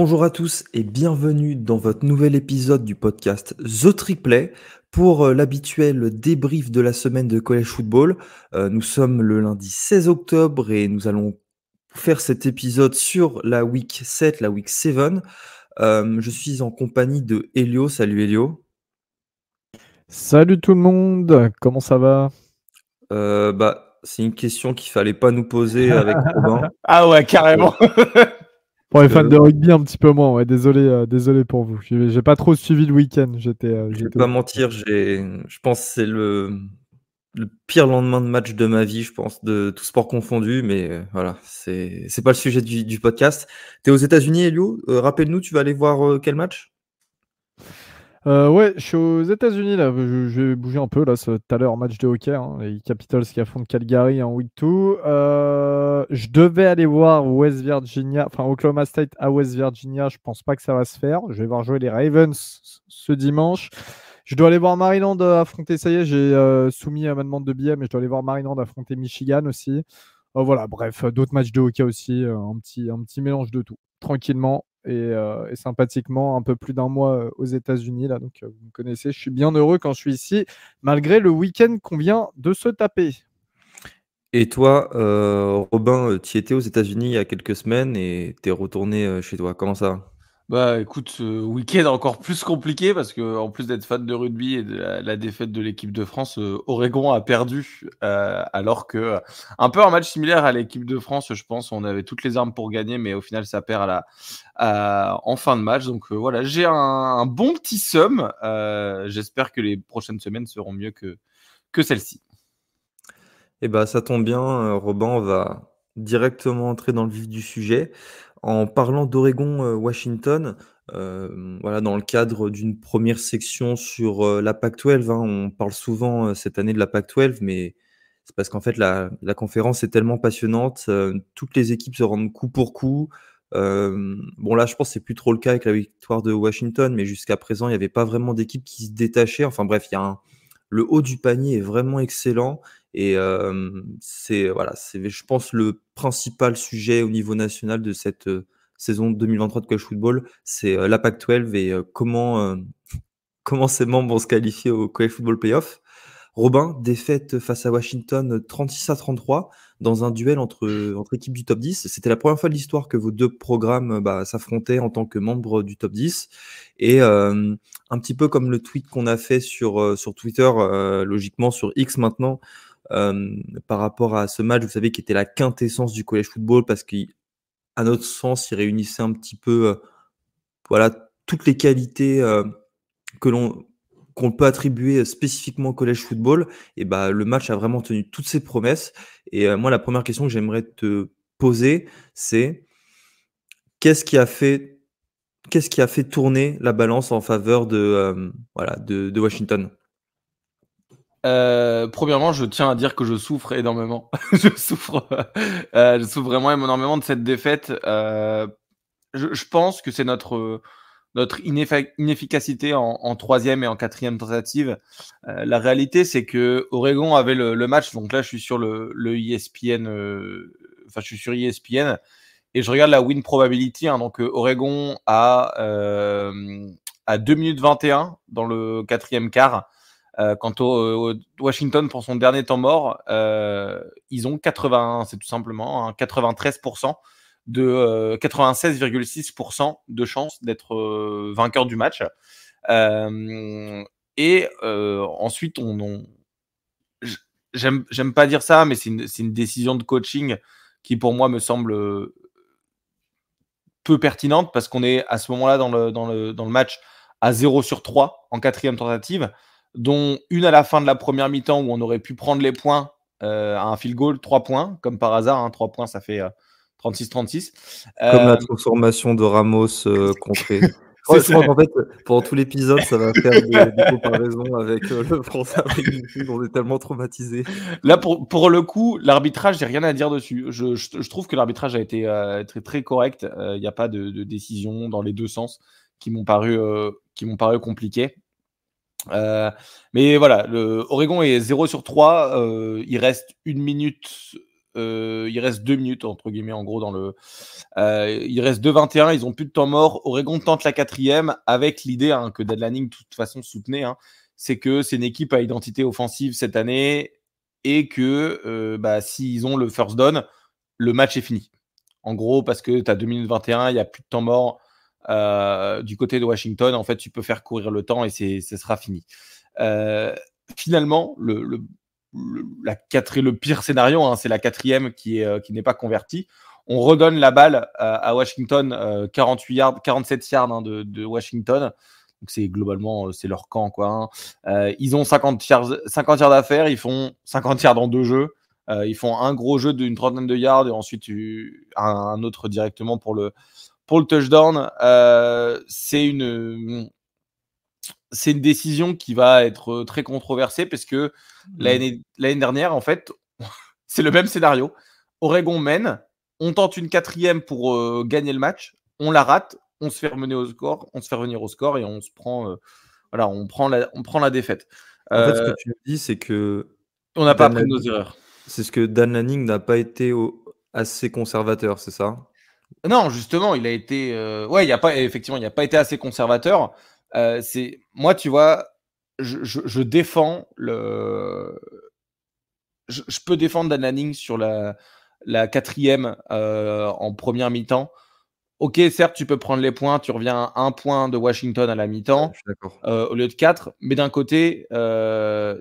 Bonjour à tous et bienvenue dans votre nouvel épisode du podcast The Trick Play pour l'habituel débrief de la semaine de college football. Nous sommes le lundi 16 octobre et nous allons faire cet épisode sur la week 7, la week 7. Je suis en compagnie de Elio. Salut Elio. Salut tout le monde, comment ça va? C'est une question qu'il fallait pas nous poser avec Robin. Ah ouais, carrément. Pour les fans de rugby, un petit peu moins, ouais, désolé pour vous. J'ai pas trop suivi le week-end. Je vais pas mentir, je pense que c'est le pire lendemain de match de ma vie, je pense, de tout sport confondu, mais voilà, c'est pas le sujet du podcast. Tu es aux États-Unis, Elio. Rappelle-nous, tu vas aller voir quel match? Ouais, je suis aux États-Unis là. Je vais bouger un peu là. Tout à l'heure, match de hockey, hein, les Capitals qui affrontent Calgary en week 2. Je devais aller voir West Virginia, enfin Oklahoma State à West Virginia. Je pense pas que ça va se faire. Je vais voir jouer les Ravens ce dimanche. Je dois aller voir Maryland affronter. Ça y est, j'ai soumis à ma demande de billet, mais je dois aller voir Maryland affronter Michigan aussi. Voilà, bref, d'autres matchs de hockey aussi, un petit mélange de tout, tranquillement et sympathiquement, un peu plus d'un mois aux États-Unis là, donc vous me connaissez, je suis bien heureux quand je suis ici, malgré le week-end qu'on vient de se taper. Et toi, Robin, tu étais aux États-Unis il y a quelques semaines et tu es retourné chez toi. Comment ça va? Bah écoute, ce week-end encore plus compliqué parce que en plus d'être fan de rugby et de la défaite de l'équipe de France, Oregon a perdu alors que un peu un match similaire à l'équipe de France, je pense. On avait toutes les armes pour gagner, mais au final ça perd en fin de match. Donc voilà, j'ai un bon petit somme. J'espère que les prochaines semaines seront mieux que celle-ci. Eh ben, ça tombe bien, Robin, on va directement entrer dans le vif du sujet en parlant d'Oregon, Washington. Voilà, dans le cadre d'une première section sur, la Pac-12, hein. On parle souvent, cette année de la Pac-12, mais c'est parce qu'en fait la conférence est tellement passionnante, toutes les équipes se rendent coup pour coup. Bon là, je pense que c'est plus trop le cas avec la victoire de Washington, mais jusqu'à présent, il y avait pas vraiment d'équipe qui se détachait. Enfin bref, il y a un le haut du panier est vraiment excellent et c'est voilà, c'est je pense le principal sujet au niveau national de cette, saison 2023 de college football, c'est, la Pac-12 et comment ses membres vont se qualifier au college football playoff. Robin, défaite face à Washington, 36-33 dans un duel entre équipes du top 10. C'était la première fois de l'histoire que vos 2 programmes, s'affrontaient en tant que membres du top 10 et un petit peu comme le tweet qu'on a fait sur Twitter, logiquement sur X maintenant, par rapport à ce match, vous savez, qui était la quintessence du college football parce qu'à notre sens, il réunissait un petit peu, voilà, toutes les qualités, que l'on qu'on peut attribuer spécifiquement au college football et le match a vraiment tenu toutes ses promesses et moi, la première question que j'aimerais te poser, c'est qu'est-ce qui a fait qu'est-ce qui a fait tourner la balance en faveur de Washington? Premièrement, je tiens à dire que je souffre énormément. Je souffre vraiment énormément de cette défaite. Je pense que c'est notre inefficacité en troisième et en quatrième tentative. La réalité, c'est que Oregon avait le match. Donc là, je suis sur le ESPN. Enfin, je suis sur ESPN et je regarde la win probability. Hein, donc Oregon à 2 minutes 21 dans le quatrième quart. Quant au Washington pour son dernier temps mort, ils ont 80, c'est tout simplement 93% de 96,6% de chance d'être vainqueur du match. Ensuite, j'aime pas dire ça, mais c'est une décision de coaching qui pour moi me semble peu pertinente parce qu'on est à ce moment-là dans le match à 0 sur 3 en quatrième tentative, dont une à la fin de la première mi-temps où on aurait pu prendre les points à un field goal, 3 points, comme par hasard, hein, 3 points ça fait 36-36. Comme la transformation de Ramos, contrée. C'est Je ça. crois qu'en fait, pendant tout l'épisode, ça va faire des comparaisons avec, le France-Afrique du Sud. On est tellement traumatisés. Là, pour le coup, l'arbitrage, j'ai rien à dire dessus. Je trouve que l'arbitrage a été très, très correct. Il n'y a pas de décision dans les deux sens qui m'ont paru compliquées. Mais voilà, le Oregon est 0 sur 3. Il reste 1 minute il reste 2 minutes, entre guillemets, en gros, dans le. Il reste 2-21, ils ont plus de temps mort. Oregon tente la 4e avec l'idée que Dead Lanning, de toute façon, soutenait. C'est que c'est une équipe à identité offensive cette année et que s'ils ont le first down, le match est fini. En gros, parce que tu as 2 minutes 21, il n'y a plus de temps mort du côté de Washington. En fait, tu peux faire courir le temps et ce sera fini. Finalement, le pire scénario, c'est la 4e qui n'est pas convertie. On redonne la balle à Washington, 47 yards de Washington. Donc c'est globalement c'est leur camp, quoi. Ils ont 50 yards à faire, ils font 50 yards en 2 jeux. Ils font un gros jeu d'une 30aine de yards et ensuite un autre directement pour le touchdown. C'est une décision qui va être très controversée parce que l'année dernière, en fait, c'est le même scénario. Oregon mène, on tente une 4e pour gagner le match, on la rate, on se fait revenir au score et on se prend, on prend la défaite. En fait, ce que tu me dis, c'est que on n'a pas appris nos erreurs. C'est ce que Dan Lanning n'a pas été assez conservateur, c'est ça? Non, justement, il a été. Il n'a pas été assez conservateur. Moi, tu vois, je défends le. Je peux défendre Dan Lanning sur la 4e en première mi-temps. Ok, certes, tu peux prendre les points, tu reviens à 1 point de Washington à la mi-temps au lieu de 4. Mais d'un côté,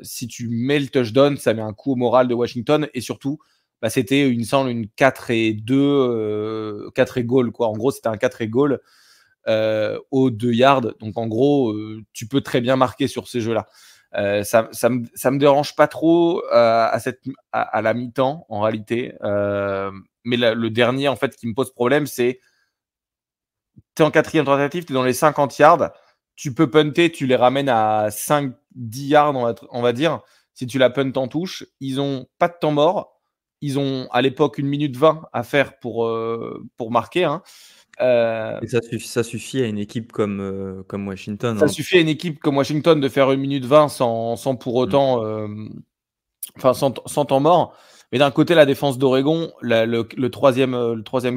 si tu mets le touchdown, ça met un coup au moral de Washington. Et surtout, c'était, il me semble, une 4-2, 4 et goal, quoi. En gros, c'était un 4 et goal aux 2 yards. Donc, en gros, tu peux très bien marquer sur ces jeux-là. Ça me dérange pas trop à la mi-temps, en réalité. Mais le dernier, en fait, qui me pose problème, c'est tu es en 4e tentative, tu es dans les 50 yards, tu peux punter, tu les ramènes à 5-10 yards, on va dire. Si tu la puntes en touche, ils n'ont pas de temps mort. Ils ont à l'époque 1 minute 20 à faire pour marquer. Et ça suffit à une équipe comme Washington. Ça suffit à une équipe comme Washington de faire 1 minute 20 sans pour autant. sans temps mort. Mais d'un côté, la défense d'Oregon, le troisième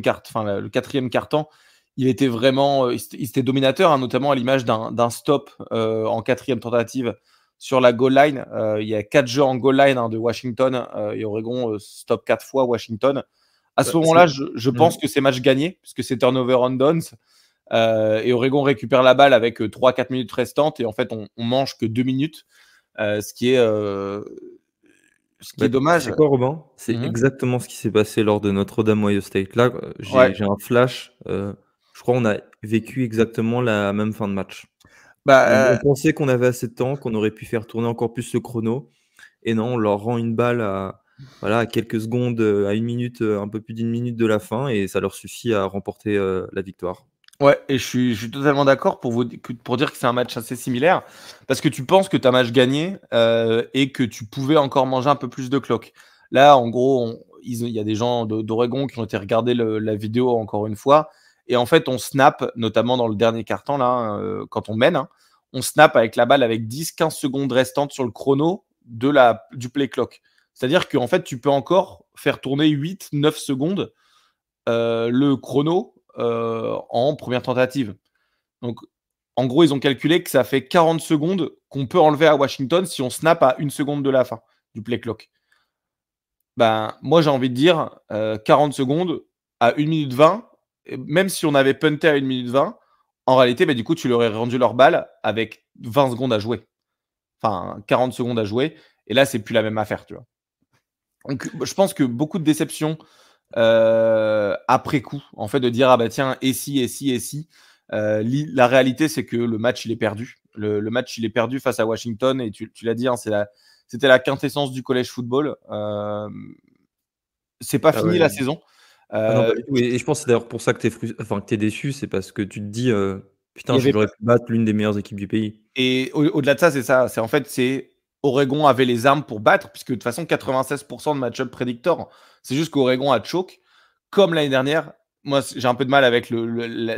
quart, le 4e quart-temps, il était vraiment, il était dominateur, notamment à l'image d'un stop en 4e tentative sur la goal line. Il y a 4 jeux en goal line de Washington et Oregon stop 4 fois Washington. À ce moment-là, je pense que c'est match gagné, puisque c'est turnover on downs. Et Oregon récupère la balle avec 3-4 minutes restantes et en fait, on mange que 2 minutes, ce qui est dommage. C'est quoi, Robin? C'est exactement ce qui s'est passé lors de Notre-Dame Ohio State. Là, j'ai un flash. Je crois qu'on a vécu exactement la même fin de match. On pensait qu'on avait assez de temps, qu'on aurait pu faire tourner encore plus le chrono. Et non, on leur rend une balle à quelques secondes, à 1 minute, un peu plus d'1 minute de la fin, et ça leur suffit à remporter la victoire. Ouais, et je suis totalement d'accord pour dire que c'est un match assez similaire, parce que tu penses que tu as match gagné et que tu pouvais encore manger un peu plus de clock. Là, en gros, il y a des gens d'Oregon qui ont été regarder la vidéo encore une fois, et en fait, on snap, notamment dans le dernier quart-temps, là, quand on mène, on snap avec la balle avec 10-15 secondes restantes sur le chrono du play clock. C'est-à-dire qu'en fait, tu peux encore faire tourner 8-9 secondes le chrono en première tentative. Donc, en gros, ils ont calculé que ça fait 40 secondes qu'on peut enlever à Washington si on snap à 1 seconde de la fin du play clock. Moi, j'ai envie de dire 40 secondes à 1 minute 20, même si on avait punté à 1 minute 20, en réalité, du coup, tu leur aurais rendu leur balle avec 20 secondes à jouer. Enfin, 40 secondes à jouer. Et là, c'est plus la même affaire, tu vois. Donc, je pense que beaucoup de déceptions après coup, en fait, de dire tiens, et si. La réalité, c'est que le match, il est perdu. Le match, il est perdu face à Washington, et tu l'as dit, c'était la quintessence du college football. C'est pas fini la saison. Non, pas du tout. Et je pense que c'est d'ailleurs pour ça que t'es déçu, c'est parce que tu te dis putain, j'aurais pu battre l'une des meilleures équipes du pays. Et au-delà de ça, c'est ça. C'est Oregon avait les armes pour battre, puisque de toute façon, 96% de match-up predictor. C'est juste qu'Oregon a choke. Comme l'année dernière, moi, j'ai un peu de mal avec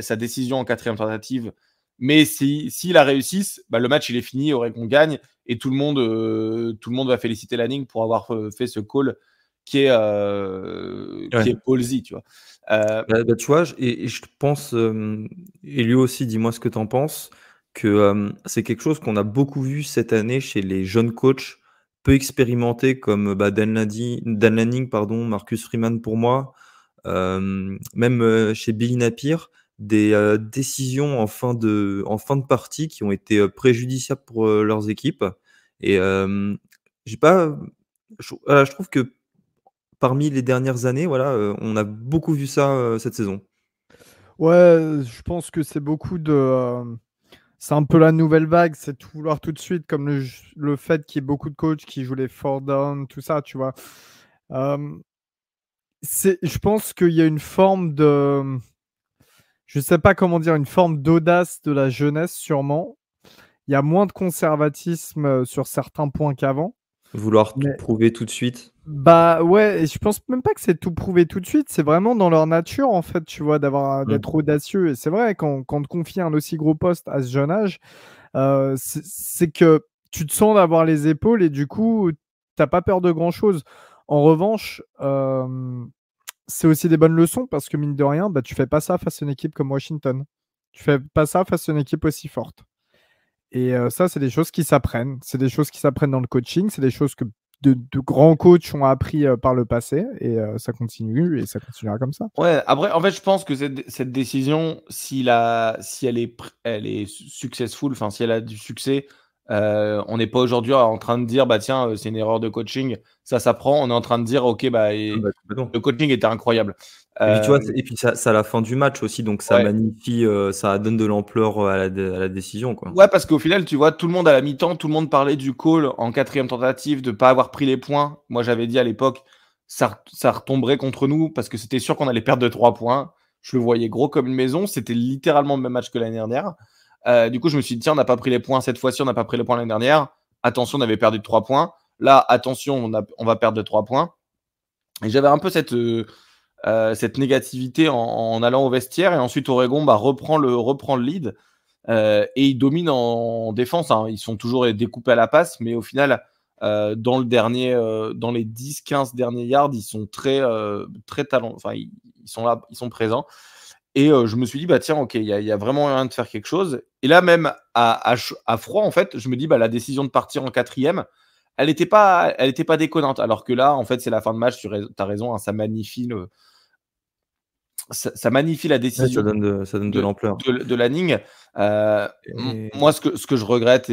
sa décision en 4e tentative. Mais s'il la réussisse, le match, il est fini, Oregon gagne. Et tout le monde va féliciter Lanning pour avoir fait ce call qui est Ouais. ballsy, tu vois. Tu vois, et je pense, et lui aussi, dis-moi ce que tu en penses, que, c'est quelque chose qu'on a beaucoup vu cette année chez les jeunes coachs peu expérimentés comme, Dan Lanning, pardon, Marcus Freeman pour moi, même, chez Billy Napier, des, décisions en fin de partie qui ont été, préjudiciables pour, leurs équipes et j'ai pas je trouve que parmi les dernières années, voilà, on a beaucoup vu ça, cette saison. Ouais, je pense que c'est beaucoup c'est un peu la nouvelle vague, c'est tout vouloir tout de suite, comme le fait qu'il y ait beaucoup de coachs qui jouent les four down, tout ça, tu vois. Euh, je pense qu'il y a une forme je sais pas comment dire, une forme d'audace de la jeunesse, sûrement. Il y a moins de conservatisme sur certains points qu'avant. Vouloir tout Mais prouver tout de suite. bah ouais, et je pense même pas que c'est tout prouvé tout de suite. C'est vraiment dans leur nature, en fait, tu vois, Mmh. d'être audacieux. Et c'est vrai, quand on te confie un aussi gros poste à ce jeune âge, c'est que tu te sens d'avoir les épaules et du coup, t'as pas peur de grand-chose. En revanche, c'est aussi des bonnes leçons parce que mine de rien, bah, tu fais pas ça face à une équipe comme Washington. Tu fais pas ça face à une équipe aussi forte. Et ça, c'est des choses qui s'apprennent. C'est des choses qui s'apprennent dans le coaching. C'est des choses que de grands coachs ont appris par le passé. Et ça continue et ça continuera comme ça. Ouais, après, en fait, je pense que cette décision, si elle est successful, enfin, si elle a du succès, on n'est pas aujourd'hui en train de dire, bah tiens, c'est une erreur de coaching, ça s'apprend. On est en train de dire, ok, bah, Ah bah, complètement. le coaching était incroyable. Et puis tu vois, Euh, c'est à la fin du match aussi, donc ça ouais. magnifie, ça donne de l'ampleur, à la décision, quoi. Ouais, parce qu'au final, tu vois, tout le monde à la mi-temps, tout le monde parlait du call en quatrième tentative, de pas avoir pris les points. Moi, j'avais dit à l'époque, ça retomberait contre nous parce que c'était sûr qu'on allait perdre de 3 points. Je le voyais gros comme une maison. C'était littéralement le même match que l'année dernière. Du coup, je me suis dit, tiens, on n'a pas pris les points cette fois-ci, on n'a pas pris les points l'année dernière. Attention, on avait perdu de 3 points. Là, attention, on va perdre de 3 points. Et j'avais un peu cette négativité en allant au vestiaire. Et ensuite, Oregon reprend le lead. Et ils dominent en défense, hein. Ils sont toujours découpés à la passe, mais au final, dans les 10-15 derniers yards, ils sont très talents. Enfin, ils sont là, ils sont présents. Et je me suis dit, bah tiens, ok, il y a vraiment moyen de faire quelque chose. Et là, même à froid, en fait, je me dis, bah la décision de partir en quatrième, elle n'était pas déconnante. Alors que là, en fait, c'est la fin de match, tu as raison, hein, ça magnifie la Ouais, décision ça donne de l'ampleur. de Lanning. Et Moi, ce que je regrette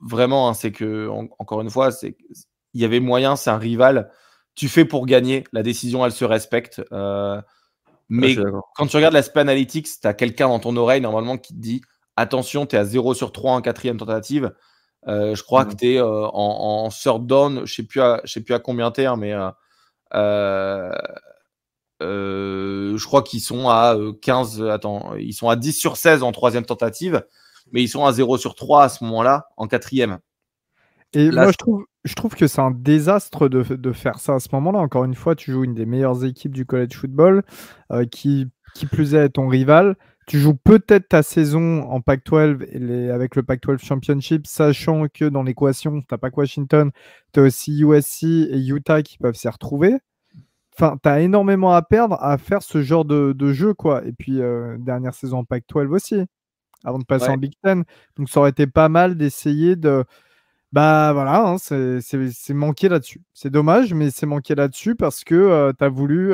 vraiment, hein, c'est que, encore une fois, il y avait moyen, c'est un rival. Tu fais pour gagner. La décision, elle se respecte. Ouais, je suis Mais d'accord. quand tu regardes l'aspect analytics, tu as quelqu'un dans ton oreille, normalement, qui te dit attention, tu es à 0 sur 3 en quatrième tentative. Je crois que Mmh. tu es en third down. Je sais plus à combien tu es, mais euh, je crois qu'ils sont à 15. Attends, ils sont à 10 sur 16 en troisième tentative, mais ils sont à 0 sur 3 à ce moment-là en quatrième. Là, moi, je trouve que c'est un désastre de faire ça à ce moment-là. Encore une fois, tu joues une des meilleures équipes du college football, qui plus est ton rival. Tu joues peut-être ta saison en Pac-12 avec le Pac-12 Championship, sachant que dans l'équation, tu n'as pas que Washington, tu as aussi USC et Utah qui peuvent s'y retrouver. Enfin, tu as énormément à perdre à faire ce genre de jeu, quoi. Et puis, dernière saison en Pac-12 aussi, avant de passer ouais, en Big Ten. Donc, ça aurait été pas mal d'essayer de bah voilà, hein, c'est manqué là-dessus. C'est dommage, mais c'est manqué là-dessus parce que t'as voulu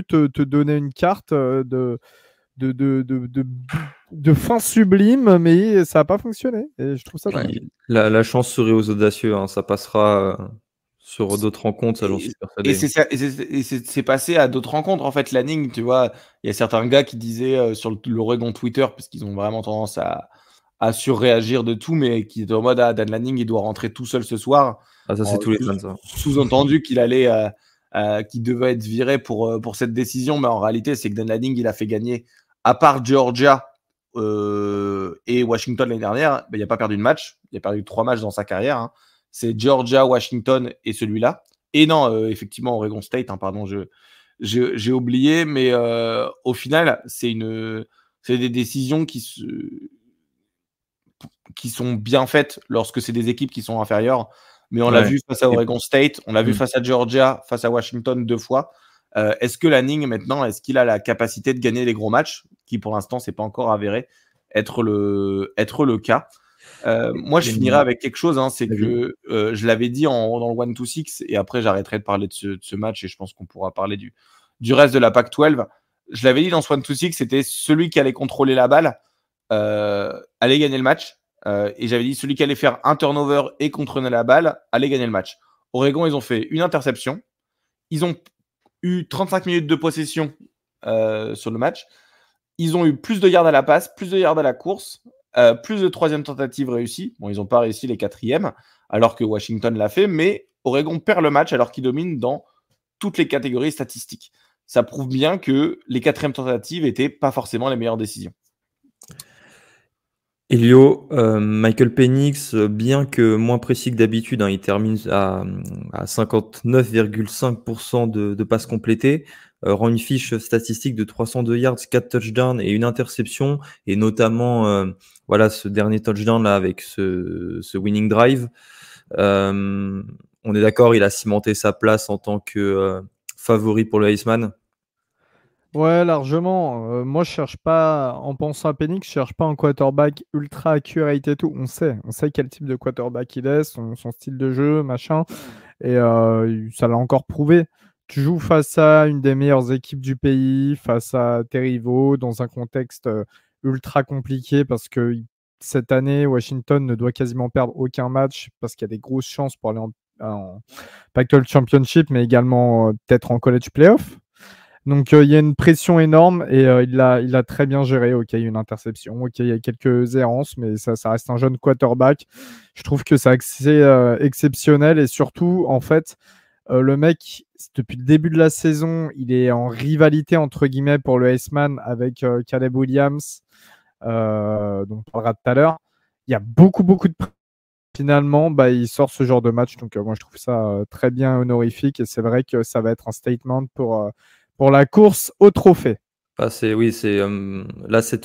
te donner une carte de, de, de, de, de fin sublime, mais ça n'a pas fonctionné. Et je trouve ça dommage. La chance sourit aux audacieux, hein, ça passera, sur d'autres rencontres, ça j'en et, suis persuadé. c'est passé à d'autres rencontres. En fait, Lanning, tu vois, il y a certains gars qui disaient sur l'Oregon Twitter, parce qu'ils ont vraiment tendance à surréagir de tout, mais qui étaient en mode Dan Lanning, il doit rentrer tout seul ce soir. Ah ça, c'est tous les fans, ça. Sous-entendu qu'il devait être viré pour cette décision, mais en réalité, c'est que Dan Lanning, il a fait gagner, à part Georgia et Washington l'année dernière, il n'a pas perdu de match. Il a perdu 3 matchs dans sa carrière, hein. C'est Georgia, Washington et celui-là. Et non, effectivement, Oregon State, hein, pardon, j'ai oublié, mais au final, c'est des décisions qui sont bien faites lorsque c'est des équipes qui sont inférieures. mais on l'a Ouais. vu face à Oregon State, on l'a vu Mmh. face à Georgia, face à Washington 2 fois. Est-ce que Lanning, maintenant, est-ce qu'il a la capacité de gagner les gros matchs, qui pour l'instant, c'est pas encore avéré être le cas. Moi, je Et finirai avec quelque chose, c'est vas-y. que je l'avais dit dans le 1-2-6, et après j'arrêterai de parler de ce match, et je pense qu'on pourra parler du reste de la Pac-12. Je l'avais dit dans ce 1-2-6, c'était celui qui allait contrôler la balle allait gagner le match. Et j'avais dit celui qui allait faire un turnover et contrôler la balle allait gagner le match. Oregon, ils ont fait une interception. Ils ont eu 35 minutes de possession sur le match. Ils ont eu plus de yards à la passe, plus de yards à la course, plus de troisième tentative réussie. Bon, ils n'ont pas réussi les quatrièmes, alors que Washington l'a fait, mais Oregon perd le match alors qu'il domine dans toutes les catégories statistiques. Ça prouve bien que les quatrièmes tentatives n'étaient pas forcément les meilleures décisions. Elio, Michael Penix, bien que moins précis que d'habitude, il termine à 59,5% de passes complétées, rend une fiche statistique de 302 yards, 4 touchdowns et une interception, et notamment ce dernier touchdown là avec ce winning drive. On est d'accord, il a cimenté sa place en tant que favori pour le Heisman. Ouais, largement. Moi, je cherche pas, en pensant à Penix, je cherche pas un quarterback ultra accurate et tout. On sait quel type de quarterback il est, son style de jeu, machin. Et ça l'a encore prouvé. Tu joues face à une des meilleures équipes du pays, face à tes rivaux, dans un contexte ultra compliqué parce que cette année, Washington ne doit quasiment perdre aucun match parce qu'il y a des grosses chances pour aller en Pac-12 Championship, mais également peut-être en college playoff. Donc il y a une pression énorme et il l'a très bien géré. Ok, il y a une interception, ok, il y a quelques errances, mais ça reste un jeune quarterback. Je trouve que c'est assez exceptionnel et surtout, en fait, le mec, depuis le début de la saison, il est en rivalité entre guillemets pour le Heisman avec Caleb Williams, dont on parlera tout à l'heure. Il y a beaucoup de finalement, il sort ce genre de match. Donc moi, je trouve ça très bien honorifique et c'est vrai que ça va être un statement pour la course au trophée. Là, cette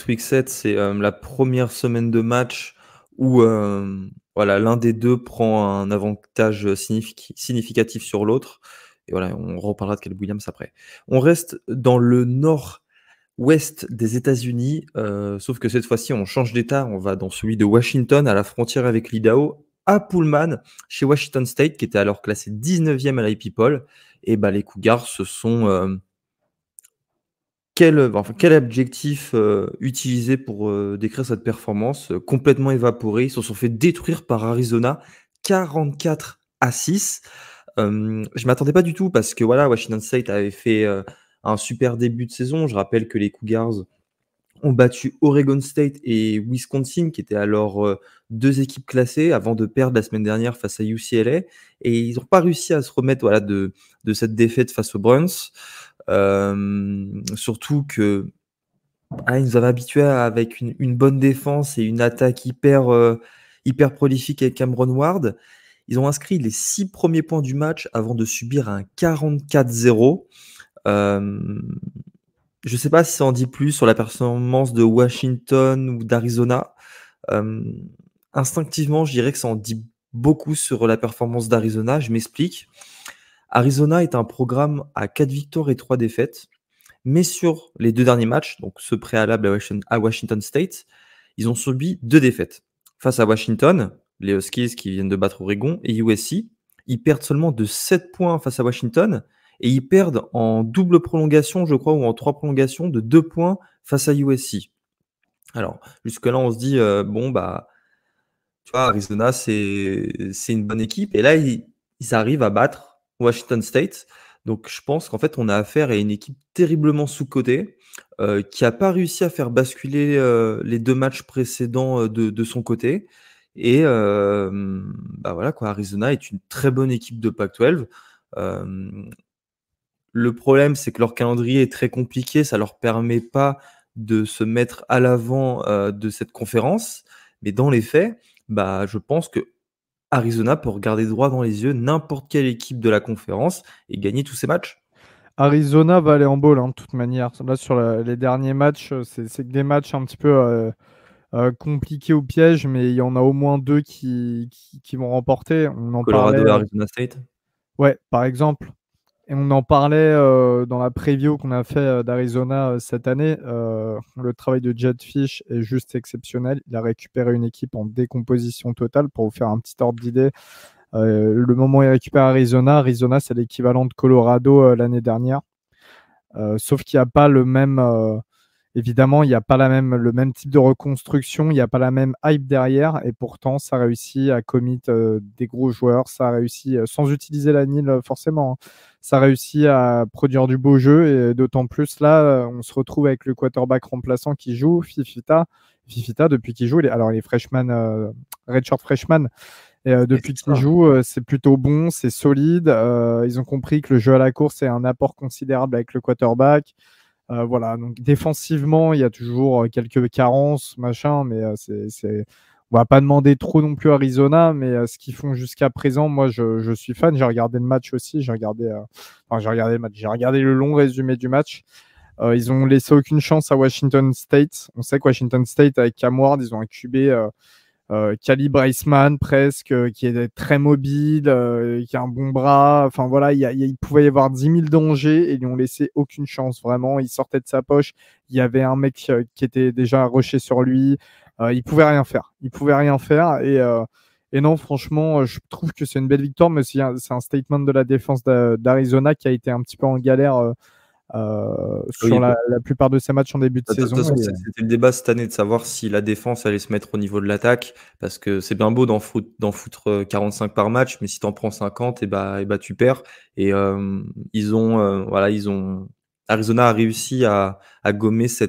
week 7, c'est la première semaine de match où l'un des deux prend un avantage significatif sur l'autre. Et voilà, on reparlera de Caleb Williams après. On reste dans le nord-ouest des États-Unis, sauf que cette fois-ci, on change d'état. On va dans celui de Washington, à la frontière avec l'Idaho, à Pullman, chez Washington State, qui était alors classé 19e à l'IP Poll. Et les Cougars se sont... Quel adjectif utiliser pour décrire cette performance complètement évaporée? Ils se sont fait détruire par Arizona 44-6. Je m'attendais pas du tout parce que Washington State avait fait un super début de saison. Je rappelle que les Cougars ont battu Oregon State et Wisconsin, qui étaient alors deux équipes classées, avant de perdre la semaine dernière face à UCLA. Et ils n'ont pas réussi à se remettre de cette défaite face aux Bruins. Surtout que ils nous avaient habitués avec une bonne défense et une attaque hyper prolifique avec Cameron Ward. Ils ont inscrit les 6 premiers points du match avant de subir un 44-0. Je ne sais pas si ça en dit plus sur la performance de Washington ou d'Arizona. Instinctivement, je dirais que ça en dit beaucoup sur la performance d'Arizona. Je m'explique. Arizona est un programme à 4 victoires et 3 défaites, mais sur les 2 derniers matchs, donc ce préalable à Washington State, ils ont subi 2 défaites. Face à Washington, les Huskies qui viennent de battre Oregon, et USC, ils perdent seulement de 7 points face à Washington, et ils perdent en double prolongation, je crois, ou en 3 prolongations, de 2 points face à USC. Alors, jusque-là, on se dit, tu vois, Arizona, c'est une bonne équipe, et là, ils arrivent à battre Washington State. Donc, je pense qu'en fait, on a affaire à une équipe terriblement sous-cotée qui n'a pas réussi à faire basculer les 2 matchs précédents de son côté. Et Arizona est une très bonne équipe de Pac-12. Le problème, c'est que leur calendrier est très compliqué. Ça ne leur permet pas de se mettre à l'avant de cette conférence. Mais dans les faits, je pense que Arizona peut regarder droit dans les yeux n'importe quelle équipe de la conférence et gagner tous ses matchs. Arizona va aller en bowl, de toute manière. Là, sur les derniers matchs, c'est que des matchs un petit peu compliqués au piège, mais il y en a au moins 2 qui vont remporter. On en parlait. Colorado et Arizona State. Ouais, par exemple. Et on en parlait dans la preview qu'on a fait d'Arizona cette année. Le travail de Jedd Fisch est juste exceptionnel. Il a récupéré une équipe en décomposition totale. Pour vous faire un petit ordre d'idée, le moment où il récupère Arizona, c'est l'équivalent de Colorado l'année dernière. Sauf qu'il n'y a pas le même... évidemment, il n'y a pas le même type de reconstruction, il n'y a pas la même hype derrière, et pourtant, ça réussit à commit des gros joueurs, ça réussit, sans utiliser la NIL forcément, hein, ça réussit à produire du beau jeu, et d'autant plus là, on se retrouve avec le quarterback remplaçant qui joue, Fifita, depuis qu'il joue, il est freshman, redshirt freshman, et depuis qu'il joue, c'est plutôt bon, c'est solide, ils ont compris que le jeu à la course est un apport considérable avec le quarterback. Voilà, donc défensivement, il y a toujours quelques carences, machin, mais on va pas demander trop non plus à Arizona, mais ce qu'ils font jusqu'à présent, moi, je suis fan. J'ai regardé le match aussi, j'ai regardé le long résumé du match. Ils ont laissé aucune chance à Washington State. On sait que Washington State, avec Cam Ward, ils ont un QB calibre Iceman presque, qui est très mobile, qui a un bon bras. Enfin voilà, il pouvait y avoir 10 000 dangers et ils lui ont laissé aucune chance. Vraiment, il sortait de sa poche. Il y avait un mec qui était déjà rushé sur lui. Il pouvait rien faire. Et non, franchement, je trouve que c'est une belle victoire, mais c'est un statement de la défense d'Arizona qui a été un petit peu en galère sur la plupart de ses matchs en début de saison. De toute façon, c'était le débat cette année de savoir si la défense allait se mettre au niveau de l'attaque, parce que c'est bien beau d'en foutre 45 par match, mais si t'en prends 50, et bah tu perds. Et Arizona a réussi à gommer ces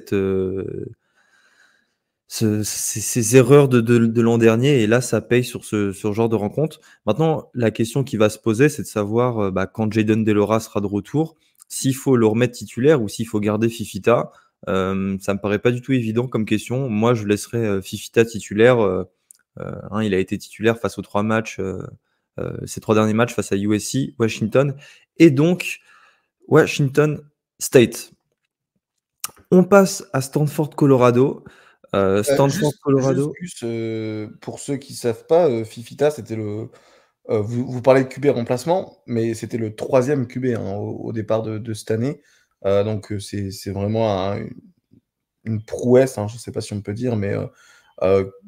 erreurs de l'an dernier, et là ça paye sur ce genre de rencontre. Maintenant, la question qui va se poser, c'est de savoir quand Jayden de Laura sera de retour, s'il faut le remettre titulaire ou s'il faut garder Fifita. Ça me paraît pas du tout évident comme question. Moi, je laisserais Fifita titulaire. Il a été titulaire face aux 3 matchs, ces 3 derniers matchs face à USC, Washington et donc Washington State. On passe à Stanford, Colorado. Colorado. Juste, pour ceux qui ne savent pas, Fifita, c'était le. Vous parlez de QB remplacement, mais c'était le 3e QB au départ de cette année. Donc c'est vraiment une prouesse, je ne sais pas si on peut dire, mais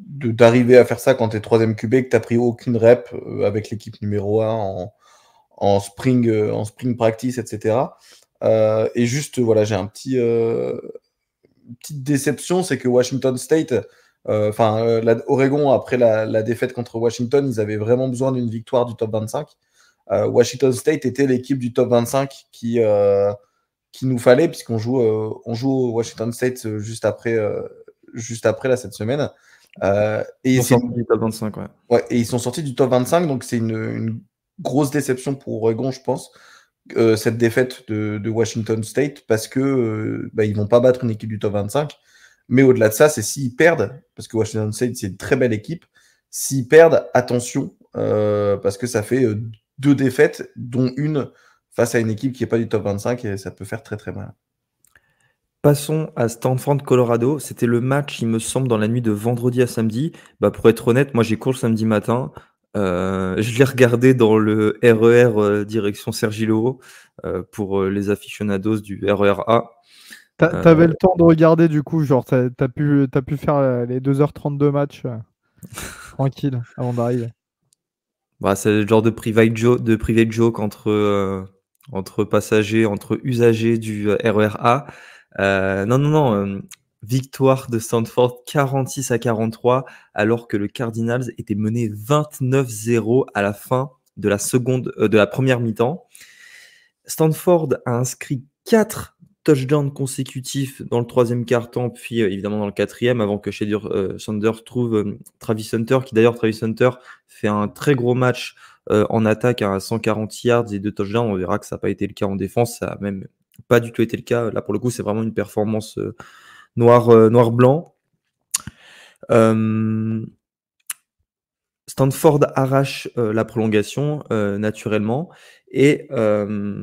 d'arriver à faire ça quand tu es 3e QB, que tu n'as pris aucune rep avec l'équipe numéro 1 en spring practice, etc. Et juste, voilà, j'ai une petite déception, c'est que Washington State, Oregon, après la défaite contre Washington, ils avaient vraiment besoin d'une victoire du top 25. Washington State était l'équipe du top 25 qui nous fallait, puisqu'on joue au Washington State juste après là, cette semaine. Et ils sont sortis du top 25, ouais, et ils sont sortis du top 25, donc c'est une grosse déception pour Oregon, je pense, cette défaite de Washington State, parce que ils vont pas battre une équipe du top 25. Mais au-delà de ça, c'est s'ils perdent, parce que Washington State, c'est une très belle équipe, s'ils perdent, attention, parce que ça fait 2 défaites, dont une face à une équipe qui n'est pas du top 25, et ça peut faire très très mal. Passons à Stanford, Colorado. C'était le match, il me semble, dans la nuit de vendredi à samedi. Pour être honnête, moi j'ai cours le samedi matin. Je l'ai regardé dans le RER direction Sergi-le-Haut pour les aficionados du RER A. T'avais le temps de regarder, du coup, genre t'as pu faire les 2h30 de match tranquille avant d'arriver. C'est le genre de private joke entre passagers, entre usagers du RER A. Non. Victoire de Stanford 46-43, alors que le Cardinals était mené 29-0 à la fin de la première mi-temps. Stanford a inscrit 4 touchdowns consécutifs dans le 3e quart-temps, puis évidemment dans le 4e, avant que Shedeur Sanders trouve Travis Hunter, qui d'ailleurs, Travis Hunter, fait un très gros match en attaque à 140 yards et 2 touchdowns. On verra que ça n'a pas été le cas en défense, ça n'a même pas du tout été le cas. Là, pour le coup, c'est vraiment une performance noir-blanc. Stanford arrache la prolongation naturellement et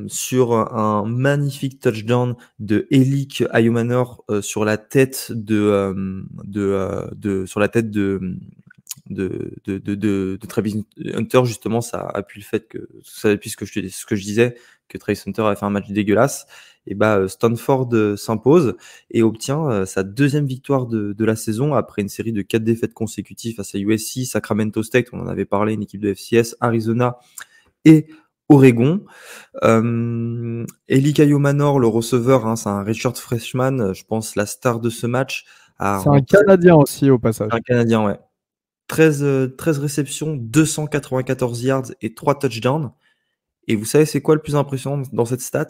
sur un magnifique touchdown de Elik Ayumanor sur la tête de Travis Hunter, justement, ça appuie le fait que ça appuie ce que je disais, que Travis Hunter a fait un match dégueulasse. Et Stanford s'impose et obtient sa deuxième victoire de la saison après une série de 4 défaites consécutives face à USC, Sacramento State, on en avait parlé, une équipe de FCS, Arizona et Oregon. Eli Manor, le receveur, c'est un redshirt freshman, je pense la star de ce match. C'est un Canadien aussi au passage. Un Canadien, ouais. 13 réceptions, 294 yards et 3 touchdowns. Et vous savez, c'est quoi le plus impressionnant dans cette stat?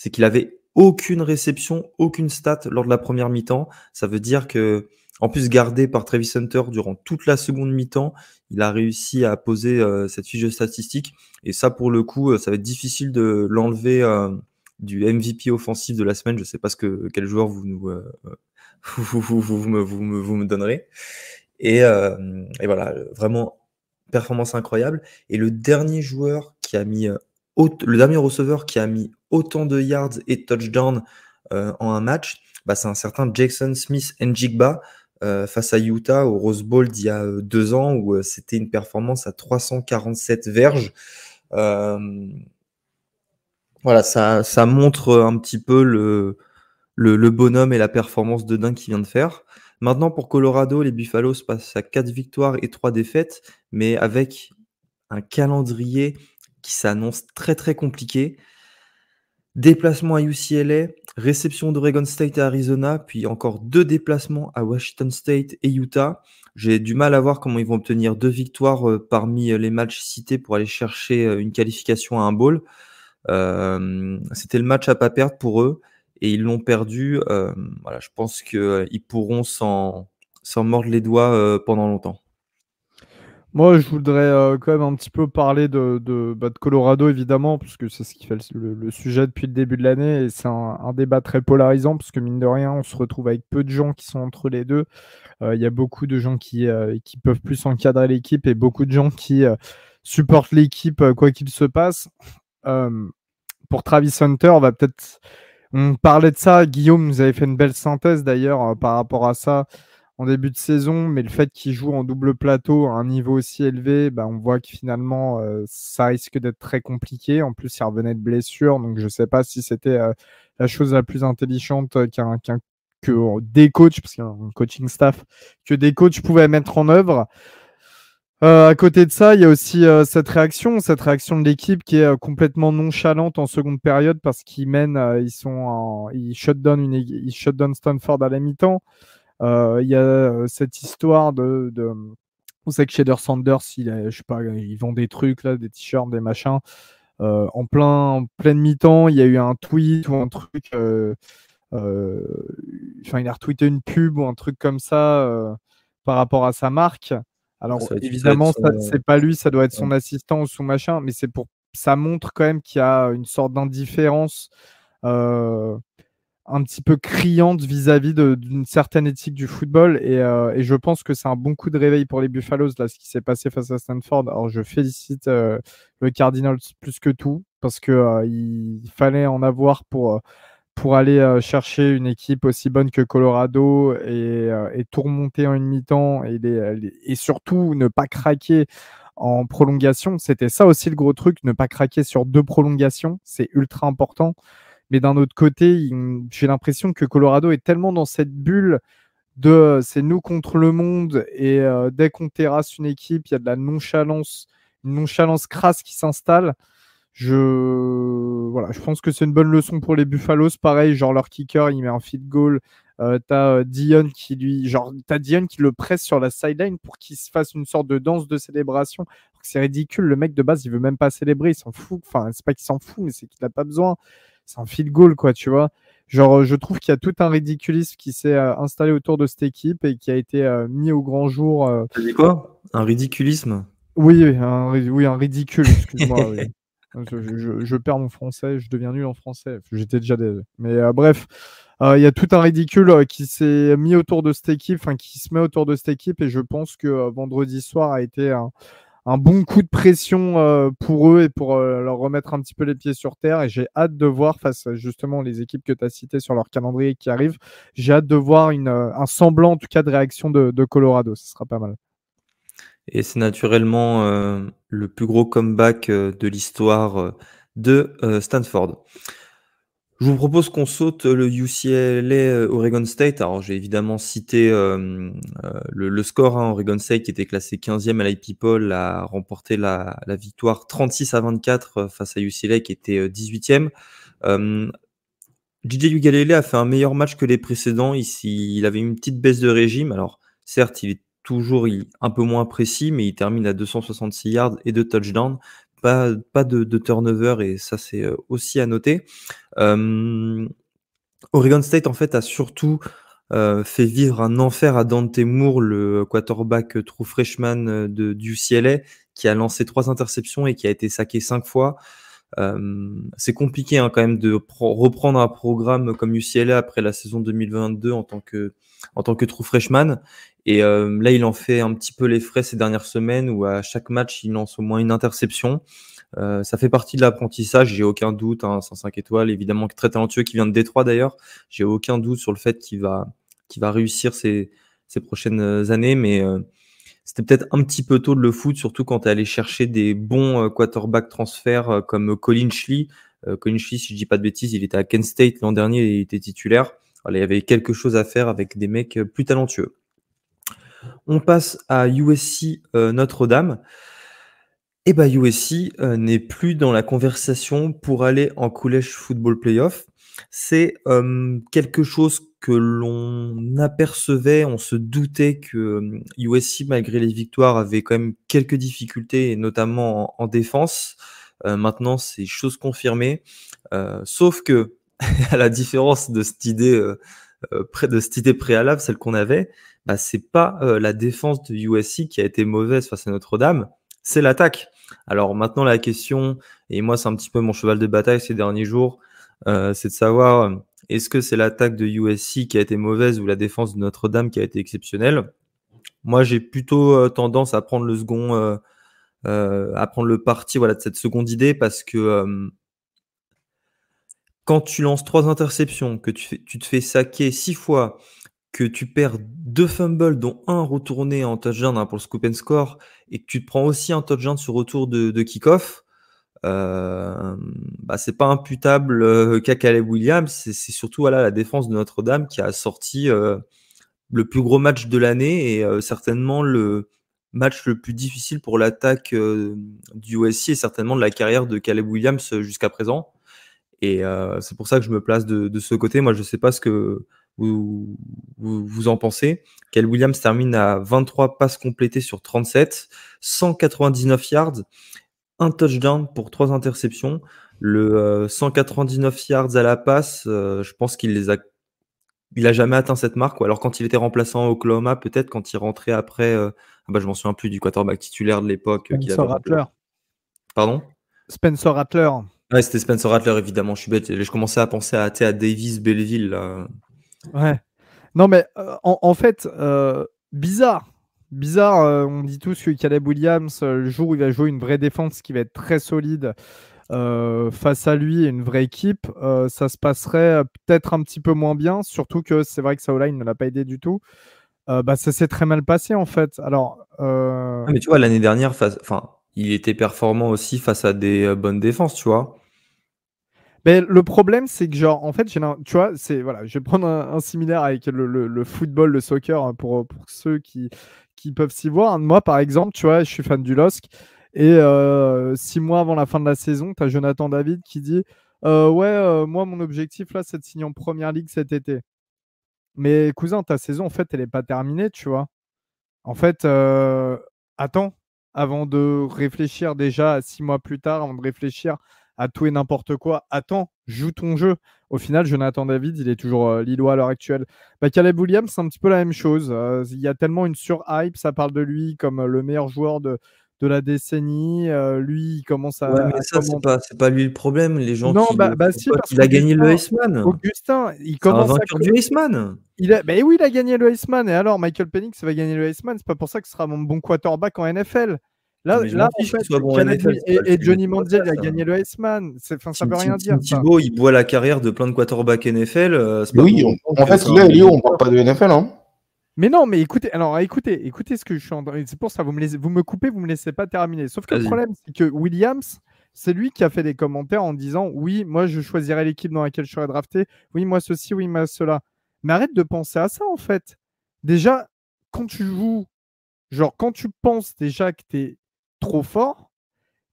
C'est qu'il avait aucune réception, aucune stat lors de la première mi-temps. Ça veut dire que, en plus gardé par Travis Hunter durant toute la seconde mi-temps, il a réussi à poser cette fiche de statistiques. Et ça, pour le coup, ça va être difficile de l'enlever du MVP offensif de la semaine. Je ne sais pas quel joueur vous me donnerez. Et voilà, vraiment performance incroyable. Et le dernier joueur qui a mis le dernier receveur qui a mis autant de yards et touchdowns en un match, c'est un certain Jackson Smith-Njigba face à Utah au Rose Bowl d'il y a 2 ans où c'était une performance à 347 verges. Voilà, ça montre un petit peu le bonhomme et la performance de dingue qu'il vient de faire. Maintenant, pour Colorado, les Buffaloes passent à 4 victoires et 3 défaites, mais avec un calendrier qui s'annonce très très compliqué. Déplacement à UCLA, réception d'Oregon State et Arizona, puis encore 2 déplacements à Washington State et Utah. J'ai du mal à voir comment ils vont obtenir 2 victoires parmi les matchs cités pour aller chercher une qualification à un bowl. C'était le match à pas perdre pour eux et ils l'ont perdu. Voilà, je pense qu'ils pourront s'en mordre les doigts pendant longtemps. Moi, je voudrais quand même un petit peu parler de Colorado, évidemment, parce que c'est ce qui fait le sujet depuis le début de l'année. Et c'est un débat très polarisant, parce que mine de rien, on se retrouve avec peu de gens qui sont entre les deux. Il y a beaucoup de gens qui peuvent plus encadrer l'équipe et beaucoup de gens qui supportent l'équipe quoi qu'il se passe. Pour Travis Hunter, on parlait de ça. Guillaume nous avait fait une belle synthèse d'ailleurs par rapport à ça en début de saison, mais le fait qu'il joue en double plateau à un niveau aussi élevé, on voit que finalement ça risque d'être très compliqué. En plus, il revenait de blessure, donc je ne sais pas si c'était la chose la plus intelligente que des coachs, parce qu'il y a un coaching staff, que des coachs pouvaient mettre en œuvre. À côté de ça, il y a aussi cette réaction de l'équipe qui est complètement nonchalante en seconde période parce qu'ils mènent, ils shut down Stanford à la mi-temps. Il y a cette histoire on sait que Shader Sanders, je sais pas, ils vendent des trucs là, des t-shirts, des machins. En pleine mi-temps, il y a eu un tweet ou un truc. Il a retweeté une pub ou un truc comme ça par rapport à sa marque. Alors évidemment, c'est pas lui, ça doit être son assistant ou son machin, mais ça montre quand même qu'il y a une sorte d'indifférence un petit peu criante vis-à-vis d'une certaine éthique du football et je pense que c'est un bon coup de réveil pour les Buffaloes là, ce qui s'est passé face à Stanford. Alors je félicite le Cardinals plus que tout parce que il fallait en avoir pour aller chercher une équipe aussi bonne que Colorado et tout remonter en une mi-temps et surtout ne pas craquer en prolongation. C'était ça aussi le gros truc, ne pas craquer sur 2 prolongations, c'est ultra important. Mais d'un autre côté, j'ai l'impression que Colorado est tellement dans cette bulle de c'est nous contre le monde et dès qu'on terrasse une équipe, il y a de la nonchalance, une nonchalance crasse qui s'installe. Je pense que c'est une bonne leçon pour les Buffaloes. Pareil, genre leur kicker, il met un field goal. T'as Dion qui le presse sur la sideline pour qu'il se fasse une sorte de danse de célébration. C'est ridicule. Le mec de base, il veut même pas célébrer, il s'en fout. Enfin, c'est pas qu'il s'en fout, mais c'est qu'il n'a pas besoin. C'est un field goal, quoi, tu vois. Genre, je trouve qu'il y a tout un ridiculisme qui s'est installé autour de cette équipe et qui a été mis au grand jour. T'as dit quoi? Un ridiculisme? Oui, un ridicule, excuse-moi. Oui. Je perds mon français, je deviens nul en français. J'étais déjà mais bref, Il y a tout un ridicule qui s'est mis autour de cette équipe, enfin qui se met autour de cette équipe, et je pense que vendredi soir a été un bon coup de pression pour eux et pour leur remettre un petit peu les pieds sur terre. Et j'ai hâte de voir, face justement les équipes que tu as citées sur leur calendrier qui arrivent, j'ai hâte de voir un semblant en tout cas de réaction de Colorado. Ce sera pas mal. Et c'est naturellement le plus gros comeback de l'histoire de Stanford. Je vous propose qu'on saute le UCLA Oregon State. Alors, j'ai évidemment cité le score. Oregon State, qui était classé 15e à l'IP-Poll, a remporté la victoire 36-24 face à UCLA, qui était 18e. JJ Uiagalelei a fait un meilleur match que les précédents. Il avait une petite baisse de régime. Alors, certes, il est toujours un peu moins précis, mais il termine à 266 yards et 2 touchdowns. Pas de turnover, et ça, c'est aussi à noter. Oregon State, en fait, a surtout fait vivre un enfer à Dante Moore, le quarterback true freshman du UCLA, qui a lancé 3 interceptions et qui a été saqué 5 fois. C'est compliqué quand même de reprendre un programme comme UCLA après la saison 2022 en tant que true freshman. Et là, il en fait un petit peu les frais ces dernières semaines, où à chaque match, il lance au moins une interception. Ça fait partie de l'apprentissage, j'ai aucun doute. C'est un 5 étoiles, évidemment très talentueux, qui vient de Détroit d'ailleurs. J'ai aucun doute sur le fait qu'il va réussir ces prochaines années, mais c'était peut-être un petit peu tôt de le foutre, surtout quand tu es allé chercher des bons quarterback transferts comme Colin Schley. Colin Schley, si je dis pas de bêtises, il était à Kent State l'an dernier et il était titulaire. Voilà, il y avait quelque chose à faire avec des mecs plus talentueux. On passe à USC Notre-Dame. Et USC n'est plus dans la conversation pour aller en College Football Playoff. C'est quelque chose que l'on apercevait, on se doutait que USC, malgré les victoires, avait quand même quelques difficultés, et notamment en défense. Maintenant, c'est chose confirmée. Sauf que, à la différence de cette idée, préalable, celle qu'on avait, c'est pas la défense de USC qui a été mauvaise face à Notre-Dame, c'est l'attaque. Alors maintenant, la question, et moi c'est un petit peu mon cheval de bataille ces derniers jours, c'est de savoir, est-ce que c'est l'attaque de USC qui a été mauvaise ou la défense de Notre-Dame qui a été exceptionnelle? Moi, j'ai plutôt tendance à prendre à prendre le parti de cette seconde idée, parce que quand tu lances 3 interceptions, que tu te fais saquer 6 fois, que tu perds 2 fumbles, dont un retourné en touchdown pour le scoop and score, et que tu te prends aussi un touchdown sur retour de kick-off, c'est pas imputable qu'à Caleb Williams. C'est surtout la défense de Notre-Dame qui a sorti le plus gros match de l'année, et certainement le match le plus difficile pour l'attaque du USC, et certainement de la carrière de Caleb Williams jusqu'à présent. Et c'est pour ça que je me place de ce côté. Moi, je sais pas ce que vous en pensez. Caleb Williams termine à 23 passes complétées sur 37, 199 yards, un touchdown pour 3 interceptions. Le 199 yards à la passe, je pense qu'il a jamais atteint cette marque. Ou alors quand il était remplaçant à Oklahoma, peut-être quand il rentrait après. Je m'en souviens plus du quarterback titulaire de l'époque qu'il avait. Spencer Rattler. Pardon? Spencer Rattler. Ouais, c'était Spencer Rattler, évidemment. Je suis bête. Je commençais à penser à Davis Belleville là. Ouais. Non, mais en fait, bizarre. On dit tous que Caleb Williams, le jour où il va jouer une vraie défense qui va être très solide face à lui et une vraie équipe, ça se passerait peut-être un petit peu moins bien. Surtout que c'est vrai que sa O-line ne l'a pas aidé du tout. Ça s'est très mal passé en fait. Alors, mais tu vois, l'année dernière, il était performant aussi face à des bonnes défenses, tu vois. Mais le problème, c'est que en fait, tu vois, je vais prendre un similaire avec le football, le soccer, pour ceux qui peuvent s'y voir. Moi, par exemple, tu vois, je suis fan du LOSC, et 6 mois avant la fin de la saison, tu as Jonathan David qui dit moi, mon objectif là, c'est de signer en première ligue cet été. Mais cousin, ta saison, en fait, elle n'est pas terminée, tu vois. En fait, attends, avant de réfléchir déjà à 6 mois plus tard, avant de réfléchir à tout et n'importe quoi, attends, joue ton jeu. Au final, Jonathan David, il est toujours lillois à l'heure actuelle. Caleb Williams, c'est un petit peu la même chose. Il y a tellement une sur-hype, ça parle de lui comme le meilleur joueur de de la décennie. Lui, il commence à, Ouais, mais à ça, c'est pas lui le problème. Les gens Non, qui bah, le bah font si, pas, parce il a gagné le qu'Augustin, Iceman. Augustin, il C'est un commence à. vainqueur du Iceman. Ben oui, il a gagné le Iceman. Et alors, Michael Penix va gagner le Iceman. C'est pas pour ça que ce sera mon bon quarterback en NFL. Là, Mais je m'en en fiche qu'il fait, soit bon en Kennedy NFL, c'est pas le et sujet Johnny du Manziel, il a podcast, gagné hein. le Iceman. Ça veut rien dire, Tim ça. Tebow, il boit la carrière de plein de quarterbacks NFL. C'est pas Oui, pour autant en que fait, c'est là, un Léo, on mérite. parle pas de NFL. Hein. Mais non, mais écoutez, écoutez ce que je suis en train. C'est pour ça, vous me coupez, vous me laissez pas terminer. Sauf que le Vas-y. problème, c'est que Williams, c'est lui qui a fait des commentaires en disant oui, moi je choisirais l'équipe dans laquelle je serais drafté. Oui, moi ceci, oui, moi cela. Mais arrête de penser à ça en fait. Déjà, quand tu joues, genre quand tu penses déjà que tu es trop fort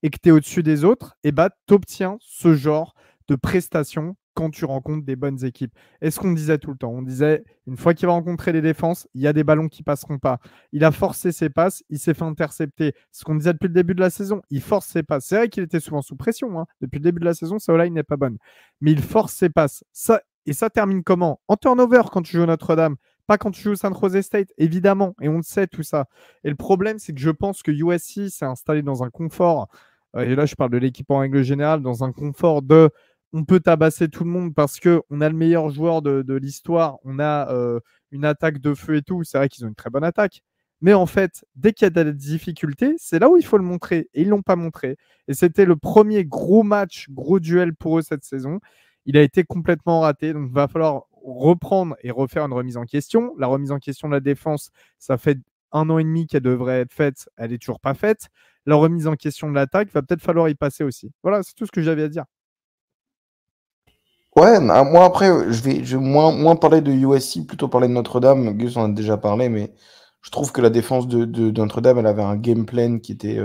et que tu es au-dessus des autres, et bah tu obtiens ce genre de prestations quand tu rencontres des bonnes équipes. Et ce qu'on disait tout le temps, on disait, une fois qu'il va rencontrer les défenses, il y a des ballons qui passeront pas. Il a forcé ses passes, il s'est fait intercepter. Ce qu'on disait depuis le début de la saison, il force ses passes. C'est vrai qu'il était souvent sous pression. Hein. Depuis le début de la saison, sa O-line n'est pas bonne. Mais il force ses passes. Et ça termine comment? En turnover quand tu joues Notre-Dame. Pas quand tu joues San Jose State, évidemment. Et on le sait, tout ça. Et le problème, c'est que je pense que USC s'est installé dans un confort. Et là, je parle de l'équipe en règle générale, dans un confort de on peut tabasser tout le monde parce qu'on a le meilleur joueur de l'histoire, on a une attaque de feu et tout. C'est vrai qu'ils ont une très bonne attaque. Mais en fait, dès qu'il y a des difficultés, c'est là où il faut le montrer. Et ils ne l'ont pas montré. Et c'était le premier gros match, gros duel pour eux cette saison. Il a été complètement raté. Donc, il va falloir reprendre et refaire une remise en question. La remise en question de la défense, ça fait 1 an et demi qu'elle devrait être faite. Elle n'est toujours pas faite. La remise en question de l'attaque, va peut-être falloir y passer aussi. Voilà, c'est tout ce que j'avais à dire. Ouais, moi après, je vais moins parler de USC, plutôt parler de Notre-Dame. Gus en a déjà parlé, mais je trouve que la défense de Notre-Dame, elle avait un game plan qui était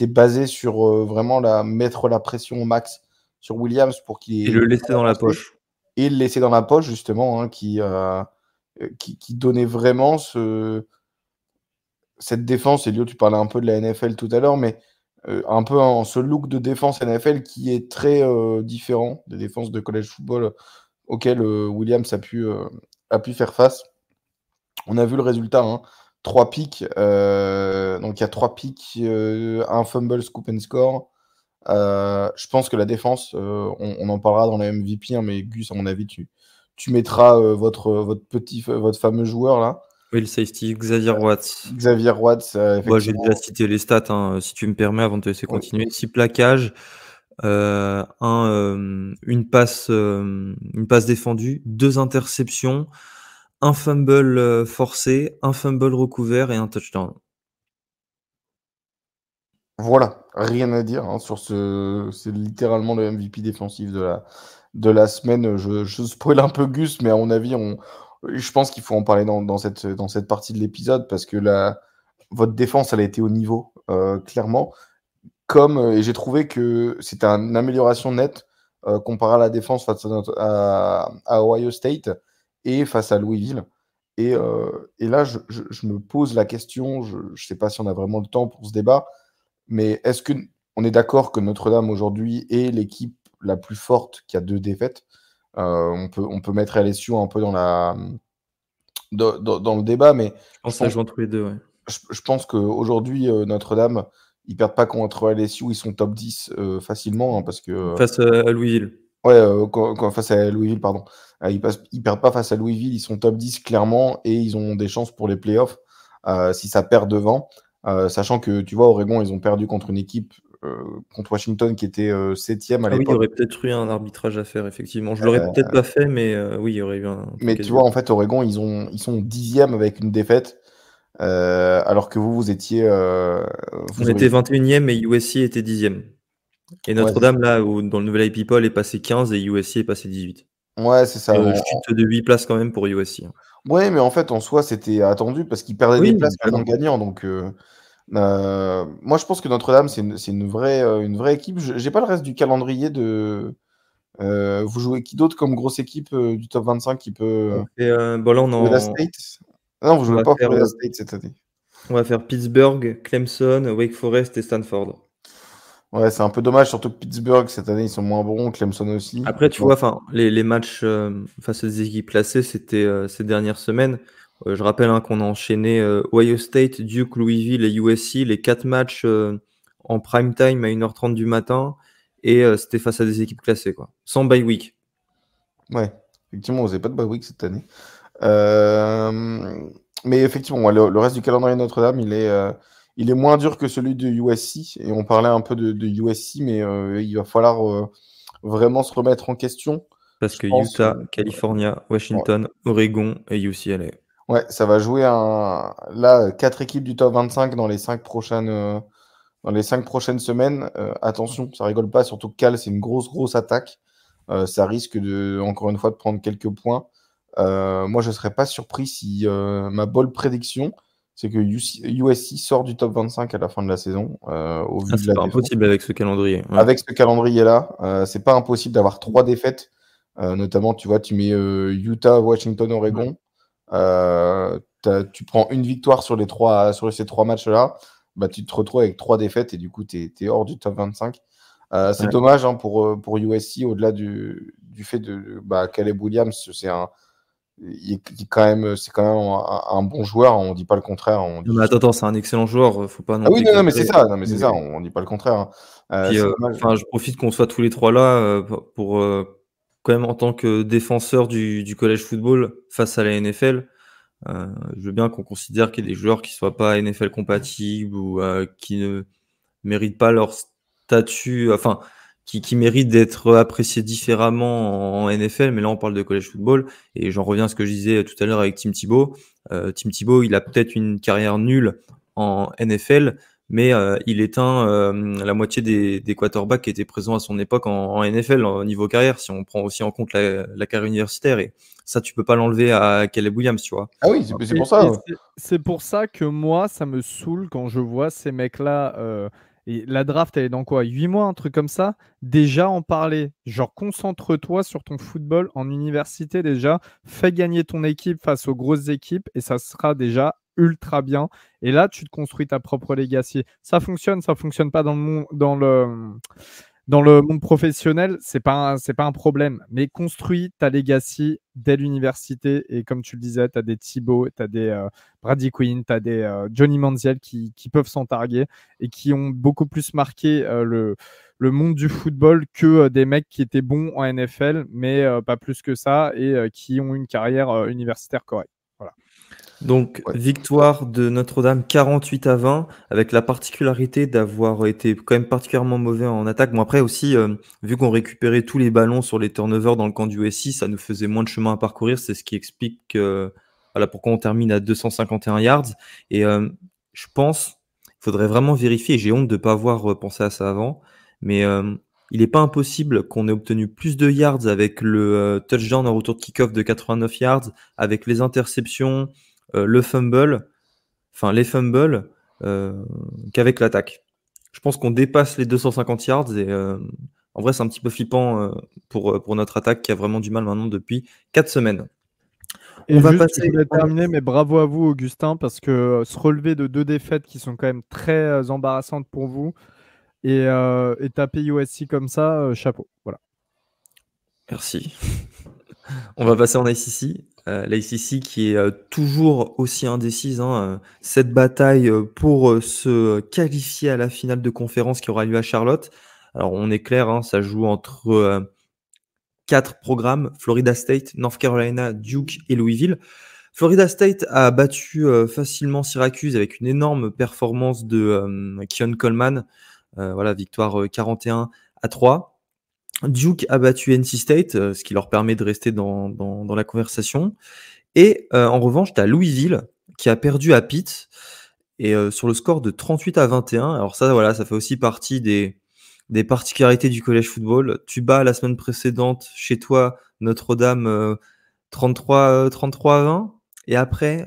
basé sur vraiment mettre la pression au max sur Williams pour qu'il Et le laisser dans la poche. et le laisser dans la poche, justement, hein, qui donnait vraiment cette défense. Elio, tu parlais un peu de la NFL tout à l'heure, mais un peu ce look de défense NFL qui est très différent des défenses de college football auxquelles Williams a pu faire face. On a vu le résultat, hein. 3 picks, donc il y a 3 picks, un fumble, scoop and score. Je pense que la défense, on en parlera dans la MVP, hein, mais Gus, à mon avis, tu mettras votre fameux joueur là. Oui, le safety, Xavier Watts. Xavier Watts, Moi, j'ai effectivement. déjà cité les stats, hein, si tu me permets, avant de te laisser continuer. 6 plaquages, une passe défendue, 2 interceptions, un fumble forcé, un fumble recouvert et un touchdown. Voilà, rien à dire hein, sur c'est littéralement le MVP défensif de la semaine. Je spoil un peu Gus, mais à mon avis, je pense qu'il faut en parler dans cette partie de l'épisode parce que votre défense, elle a été au niveau, clairement. Et j'ai trouvé que c'était une amélioration nette comparé à la défense face à Ohio State et face à Louisville. Et là, je me pose la question, je ne sais pas si on a vraiment le temps pour ce débat, mais est-ce qu'on est d'accord que Notre-Dame aujourd'hui est l'équipe la plus forte qui a 2 défaites? On peut mettre LSU un peu dans le débat, mais Je pense que ça joue entre les deux, ouais. je pense qu'aujourd'hui, Notre-Dame, ils perdent pas contre LSU, ils sont top 10 facilement, hein, parce que... Face à Louisville. Ouais, face à Louisville, pardon. Ils perdent pas face à Louisville, ils sont top 10 clairement, et ils ont des chances pour les playoffs si ça perd devant. Sachant que, tu vois, Oregon, ils ont perdu contre une équipe, contre Washington, qui était 7e à Ah oui, il y l'époque. aurait peut-être eu un arbitrage à faire, effectivement. Je l'aurais peut-être pas fait, mais oui, il y aurait eu un truc Mais à tu dire. vois, en fait, Oregon, ils sont 10e avec une défaite, alors que vous étiez... On était 21e et USC était 10e. Et Notre-Dame, là, dans le nouvel IP Poll, est passé 15 et USC est passé 18. Ouais, c'est ça. Chute de 8 places quand même pour USC. Ouais, mais en fait, en soi, c'était attendu parce qu'ils perdaient des places même en gagnant. Donc, moi, je pense que Notre-Dame, c'est une vraie équipe. J'ai pas le reste du calendrier de. Vous jouez qui d'autre comme grosse équipe du top 25 qui peut. Bon, là, on Florida State? Non, vous jouez pas Florida State cette année. On va faire Pittsburgh, Clemson, Wake Forest et Stanford. Ouais, c'est un peu dommage, surtout que Pittsburgh, cette année, ils sont moins bons, Clemson aussi. Après, tu vois, les matchs face à des équipes classées, c'était ces dernières semaines. Je rappelle qu'on a enchaîné Ohio State, Duke, Louisville et USC, les 4 matchs en prime time à 1h30 du matin, et c'était face à des équipes classées, quoi. Sans bye week. Ouais, effectivement, on faisait pas de bye week cette année. Mais effectivement, ouais, le reste du calendrier de Notre-Dame, il est moins dur que celui de USC. Et on parlait un peu de USC, mais il va falloir vraiment se remettre en question. Parce Je que pense, Utah, California, Washington, Oregon et UCLA. ouais, ça va jouer là, 4 équipes du top 25 dans les 5 prochaines semaines. Attention, ça rigole pas, surtout que Cal, c'est une grosse attaque. Ça risque encore une fois de prendre quelques points. Moi, je ne serais pas surpris si ma bold prédiction, c'est que USC sort du top 25 à la fin de la saison, au vu de C'est la pas défense. impossible avec ce calendrier. Ouais. Avec ce calendrier-là, c'est pas impossible d'avoir 3 défaites. Notamment, tu vois, tu mets Utah, Washington, Oregon. Tu prends une victoire sur ces 3 matchs-là. Bah, tu te retrouves avec 3 défaites et du coup, tu es hors du top 25. C'est dommage pour USC, au-delà du fait de Caleb Williams, c'est quand même un bon joueur, on ne dit pas le contraire. Attends, c'est un excellent joueur, faut pas non plus. Oui, mais c'est ça, on ne dit pas le contraire. Puis, je profite qu'on soit tous les trois là pour quand même, en tant que défenseur du college football face à la NFL, je veux bien qu'on considère qu'il y a des joueurs qui ne soient pas NFL compatibles ou qui ne méritent pas leur statut, enfin, qui méritent d'être appréciés différemment en NFL, mais là on parle de college football, et j'en reviens à ce que je disais tout à l'heure avec Tim Tebow. Tim Tebow, il a peut-être une carrière nulle en NFL, mais il éteint la moitié des quarterbacks qui étaient présents à son époque en NFL au niveau carrière, si on prend aussi en compte la carrière universitaire, et ça tu peux pas l'enlever à Caleb Williams, tu vois. Ah oui, c'est pour ça. C'est pour ça que moi, ça me saoule quand je vois ces mecs-là. Et la draft, elle est dans quoi? 8 mois, un truc comme ça? Déjà en parler. Genre, concentre-toi sur ton football en université déjà. Fais gagner ton équipe face aux grosses équipes et ça sera déjà ultra bien. Et là, tu te construis ta propre legacy. Ça fonctionne pas dans le monde professionnel, c'est pas un problème. Mais construis ta legacy dès l'université. Et comme tu le disais, tu as des Thibaut, tu as des Brady Quinn, tu as des Johnny Manziel qui peuvent s'en targuer et qui ont beaucoup plus marqué le monde du football que des mecs qui étaient bons en NFL, mais pas plus que ça, et qui ont une carrière universitaire correcte. Voilà. Donc, victoire de Notre-Dame 48-20, avec la particularité d'avoir été quand même particulièrement mauvais en attaque. Bon, après aussi, vu qu'on récupérait tous les ballons sur les turnovers dans le camp du USC, ça nous faisait moins de chemin à parcourir. C'est ce qui explique voilà, pourquoi on termine à 251 yards. Et je pense, il faudrait vraiment vérifier, j'ai honte de ne pas avoir pensé à ça avant, mais il n'est pas impossible qu'on ait obtenu plus de yards avec le touchdown en retour de kick-off de 89 yards, avec les interceptions, les fumbles, qu'avec l'attaque. Je pense qu'on dépasse les 250 yards et en vrai, c'est un petit peu flippant pour notre attaque qui a vraiment du mal maintenant depuis 4 semaines. Et je voulais terminer, mais bravo à vous, Augustin, parce que se relever de 2 défaites qui sont quand même très embarrassantes pour vous et taper USC comme ça, chapeau. Voilà. Merci. On va passer en ACC. L'ACC qui est toujours aussi indécise. Cette bataille pour se qualifier à la finale de conférence qui aura lieu à Charlotte. Alors, on est clair, ça joue entre 4 programmes, Florida State, North Carolina, Duke et Louisville. Florida State a battu facilement Syracuse avec une énorme performance de Keon Coleman. Voilà, victoire 41-3. Duke a battu NC State, ce qui leur permet de rester dans la conversation. Et en revanche, tu as Louisville qui a perdu à Pitt et sur le score de 38-21. Alors ça, voilà, ça fait aussi partie des particularités du college football. Tu bats la semaine précédente chez toi Notre-Dame 33-20. Et après,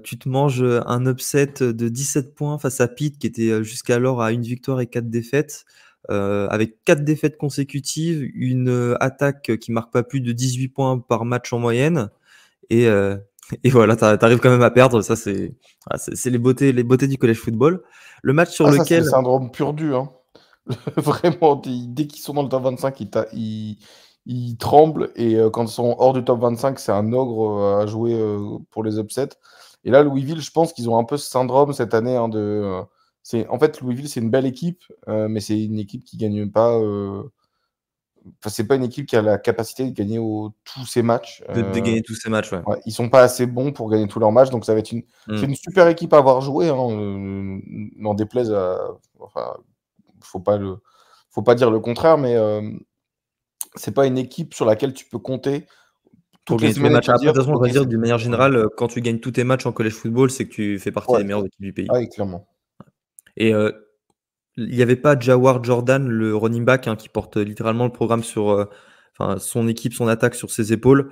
tu te manges un upset de 17 points face à Pitt qui était jusqu'alors à 1 victoire et 4 défaites. Avec 4 défaites consécutives, une attaque qui marque pas plus de 18 points par match en moyenne, et voilà, t'arrives quand même à perdre. Ça, c'est les beautés du college football. Le match sur lequel... c'est le syndrome pur du. Vraiment, dès qu'ils sont dans le top 25, ils tremblent et quand ils sont hors du top 25, c'est un ogre à jouer pour les upsets. Et là, Louisville, je pense qu'ils ont un peu ce syndrome cette année en fait, Louisville, c'est une belle équipe, mais c'est une équipe qui gagne pas. Enfin, c'est pas une équipe qui a la capacité de gagner tous ses matchs. De gagner tous ces matchs, ouais. Ouais, ils sont pas assez bons pour gagner tous leurs matchs, donc ça va être c'est une super équipe à avoir joué. N'en déplaise à, enfin, faut pas dire le contraire, mais c'est pas une équipe sur laquelle tu peux compter Pour toutes les gagner tous les semaines et matchs. te Après, de dire, toute façon, on va ok, dire c'est d'une manière générale, quand tu gagnes tous tes matchs en college football, c'est que tu fais partie des meilleures équipes du pays. ouais, clairement. Et il n'y avait pas Jawar Jordan, le running back, qui porte littéralement le programme sur son équipe, son attaque sur ses épaules,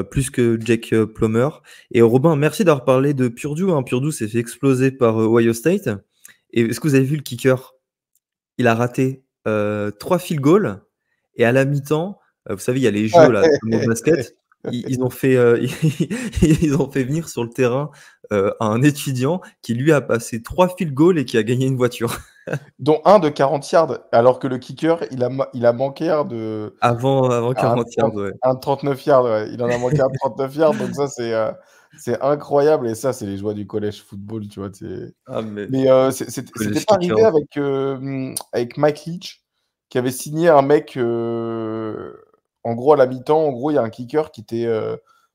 plus que Jake Plummer. Et Robin, merci d'avoir parlé de Purdue. Purdue s'est fait exploser par Ohio State. Et est-ce que vous avez vu le kicker? Il a raté 3 field goals. Et à la mi-temps, vous savez, il y a les jeux là, comme au basket. Ils ont fait venir sur le terrain un étudiant qui lui a passé 3 field goals et qui a gagné une voiture. Dont un de 40 yards, alors que le kicker, il a manqué Avant 40 yards, ouais. un de 39 yards. Ouais. Il en a manqué un de 39 yards, donc ça, c'est incroyable. Et ça, c'est les joies du college football, tu vois. Mais c'était pas arrivé avec Mike Leach, qui avait signé un mec, en gros, à la mi-temps. En gros, il y a un kicker qui était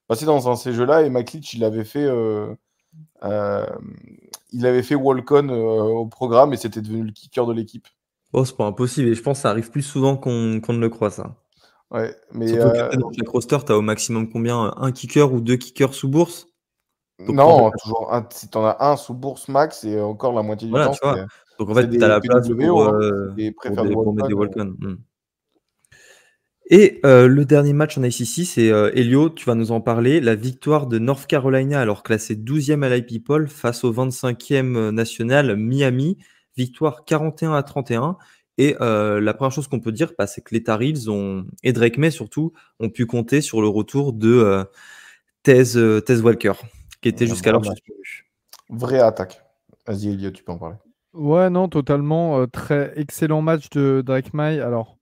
passé dans un de ces jeux-là, et Mike Leach, il avait fait walk-on au programme, et c'était devenu le kicker de l'équipe. Oh, c'est pas impossible. Et je pense que ça arrive plus souvent qu'on ne le croit, ça. Ouais, mais Surtout que dans chaque roster, tu as au maximum combien? Un kicker ou 2 kickers sous bourse? Donc, non, toujours si t'en as un sous bourse max, et encore la moitié du voilà, temps, tu vois. Donc, en c'est fait, tu as des la place PWO, et préfèrent du pour mettre des walk-on. walk-on. Et le dernier match en ACC, c'est Elio, tu vas nous en parler. La victoire de North Carolina, alors classé 12e à l'IP Poll, face au 25e national Miami. Victoire 41-31. Et la première chose qu'on peut dire, c'est que les Tar Heels et Drake May surtout ont pu compter sur le retour de Tez Walker, qui était jusqu'alors suspendu. Vraie attaque. Vas-y, Elliot, tu peux en parler. Ouais, non, totalement. Très excellent match de Drake May. Alors,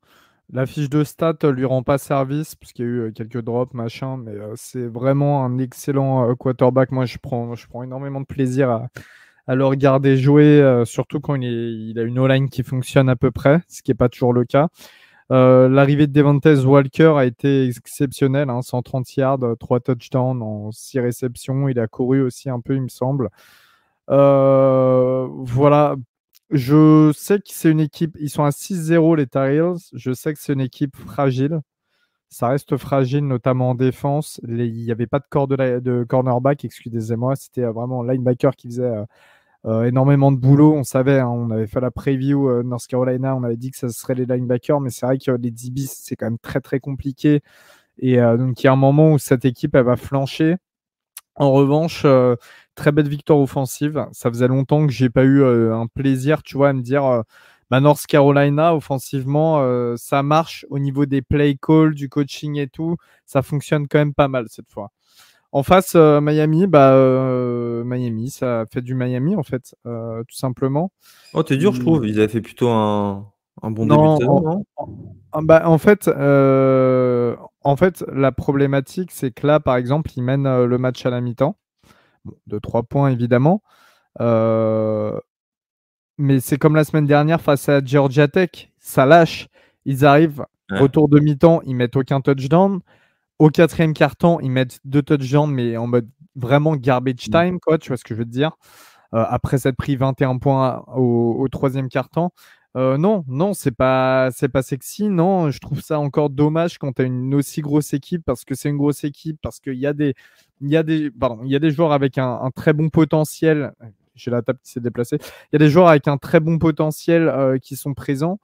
la fiche de stats lui rend pas service, puisqu'il y a eu quelques drops, machin, mais c'est vraiment un excellent quarterback. Moi, je prends énormément de plaisir à le regarder jouer, surtout quand il a une O-line qui fonctionne à peu près, ce qui n'est pas toujours le cas. L'arrivée de Devontae Walker a été exceptionnelle, 130 yards, 3 touchdowns en 6 réceptions. Il a couru aussi un peu, il me semble. Voilà. Je sais que c'est une équipe, ils sont à 6-0 les Tar Heels. Je sais que c'est une équipe fragile. Ça reste fragile, notamment en défense. Il n'y avait pas de cornerback, excusez-moi. C'était vraiment linebacker qui faisait énormément de boulot. On savait, on avait fait la preview North Carolina, on avait dit que ça serait les linebackers, mais c'est vrai que les DBs, c'est quand même très très compliqué. Et donc il y a un moment où cette équipe, elle va flancher. En revanche, très belle victoire offensive. Ça faisait longtemps que j'ai pas eu un plaisir, tu vois, à me dire North Carolina, offensivement, ça marche au niveau des play calls, du coaching et tout. Ça fonctionne quand même pas mal cette fois. En face, Miami, Miami, ça fait du Miami en fait, tout simplement. Oh, t'es dur, je trouve. Ils avaient fait plutôt un bon début de Non, saison, non? en fait, la problématique, c'est que là, par exemple, ils mènent le match à la mi-temps, de 3 points évidemment. Mais c'est comme la semaine dernière face à Georgia Tech, ça lâche. Ils arrivent, Ouais. retour de mi-temps, ils mettent aucun touchdown. Au 4e quart-temps, ils mettent 2 touchdowns, mais en mode vraiment garbage time, quoi, tu vois ce que je veux te dire. Après s'être pris 21 points au 3e quart-temps. Non, c'est pas sexy. Non, je trouve ça encore dommage quand tu as une aussi grosse équipe, parce que c'est une grosse équipe, parce qu'il y a des joueurs avec un très bon potentiel. J'ai la table qui s'est déplacée. Il y a des joueurs avec un très bon potentiel qui sont présents.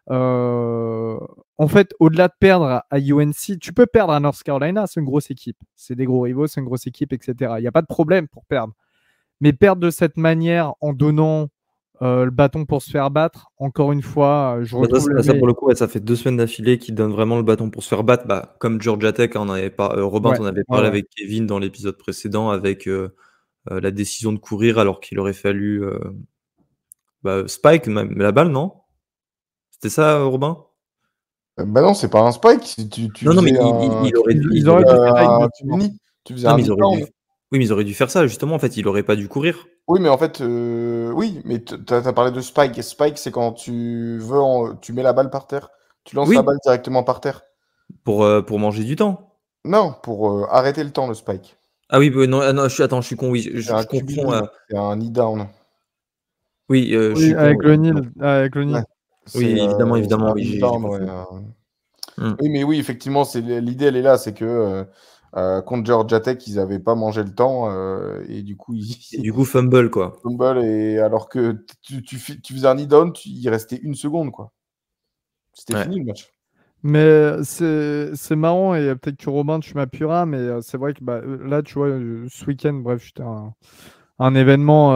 En fait, au-delà de perdre à UNC, tu peux perdre à North Carolina, c'est une grosse équipe. C'est des gros rivaux, c'est une grosse équipe, etc. Il n'y a pas de problème pour perdre. Mais perdre de cette manière en donnant le bâton pour se faire battre, encore une fois, je retrouve ça pour le coup, ça fait 2 semaines d'affilée qu'ils donnent vraiment le bâton pour se faire battre. Comme Georgia Tech, Robin t'en avait parlé avec Kevin dans l'épisode précédent, avec la décision de courir alors qu'il aurait fallu spike même la balle, non? C'était ça, Robin? Bah non, c'est pas un spike. Si tu Non, non, mais faisais un, il aurait dû, Ils auraient dû faire ça exactement. tu faisais non, un mais ils auraient dû, beatdown. oui, mais ils auraient dû faire ça, justement. En fait, il aurait pas dû courir Oui, mais en fait, oui, mais t'as parlé de spike. Et spike, c'est quand tu mets la balle par terre. Tu lances la Oui, balle directement par terre. pour manger du temps. Non, pour arrêter le temps, le spike. Ah oui, non, ah non, attends, je suis con, oui, C'est un je QB confonds. lead. C'est un knee down. Oui, je Oui, suis con. avec le Nil. Avec le Ouais. Nil. C'est Oui, évidemment, un oui, knee j'ai down, ouais. confondu. Hmm. Oui, mais oui, effectivement, l'idée, elle est là. C'est que contre Georgia Tech, ils n'avaient pas mangé le temps. Et du coup, Et du coup, fumble, quoi. fumble, et alors que tu faisais un knee down, il restait 1 seconde, quoi. C'était Ouais. fini le match. Mais c'est marrant, et peut-être que Robin, tu m'appuieras, mais c'est vrai que bah, là, tu vois, ce week-end, bref, j'étais à un événement,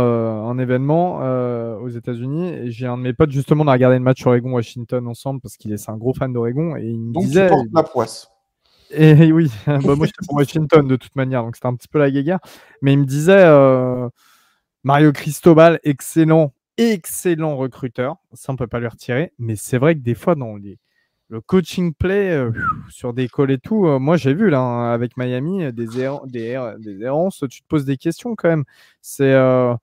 aux États-Unis, et j'ai un de mes potes, justement, on a regardé le match Oregon-Washington ensemble, parce c'est un gros fan d'Oregon, et il me Donc, tu disait, portes la poisse. et oui, bah, moi j'étais pour Washington de toute manière, donc c'était un petit peu la guéguerre, mais il me disait, Mario Cristobal, excellent recruteur, ça on peut pas lui retirer, mais c'est vrai que des fois dans le coaching play sur des calls et tout, moi j'ai vu là hein, avec Miami des errances, tu te poses des questions quand même. C'est Là,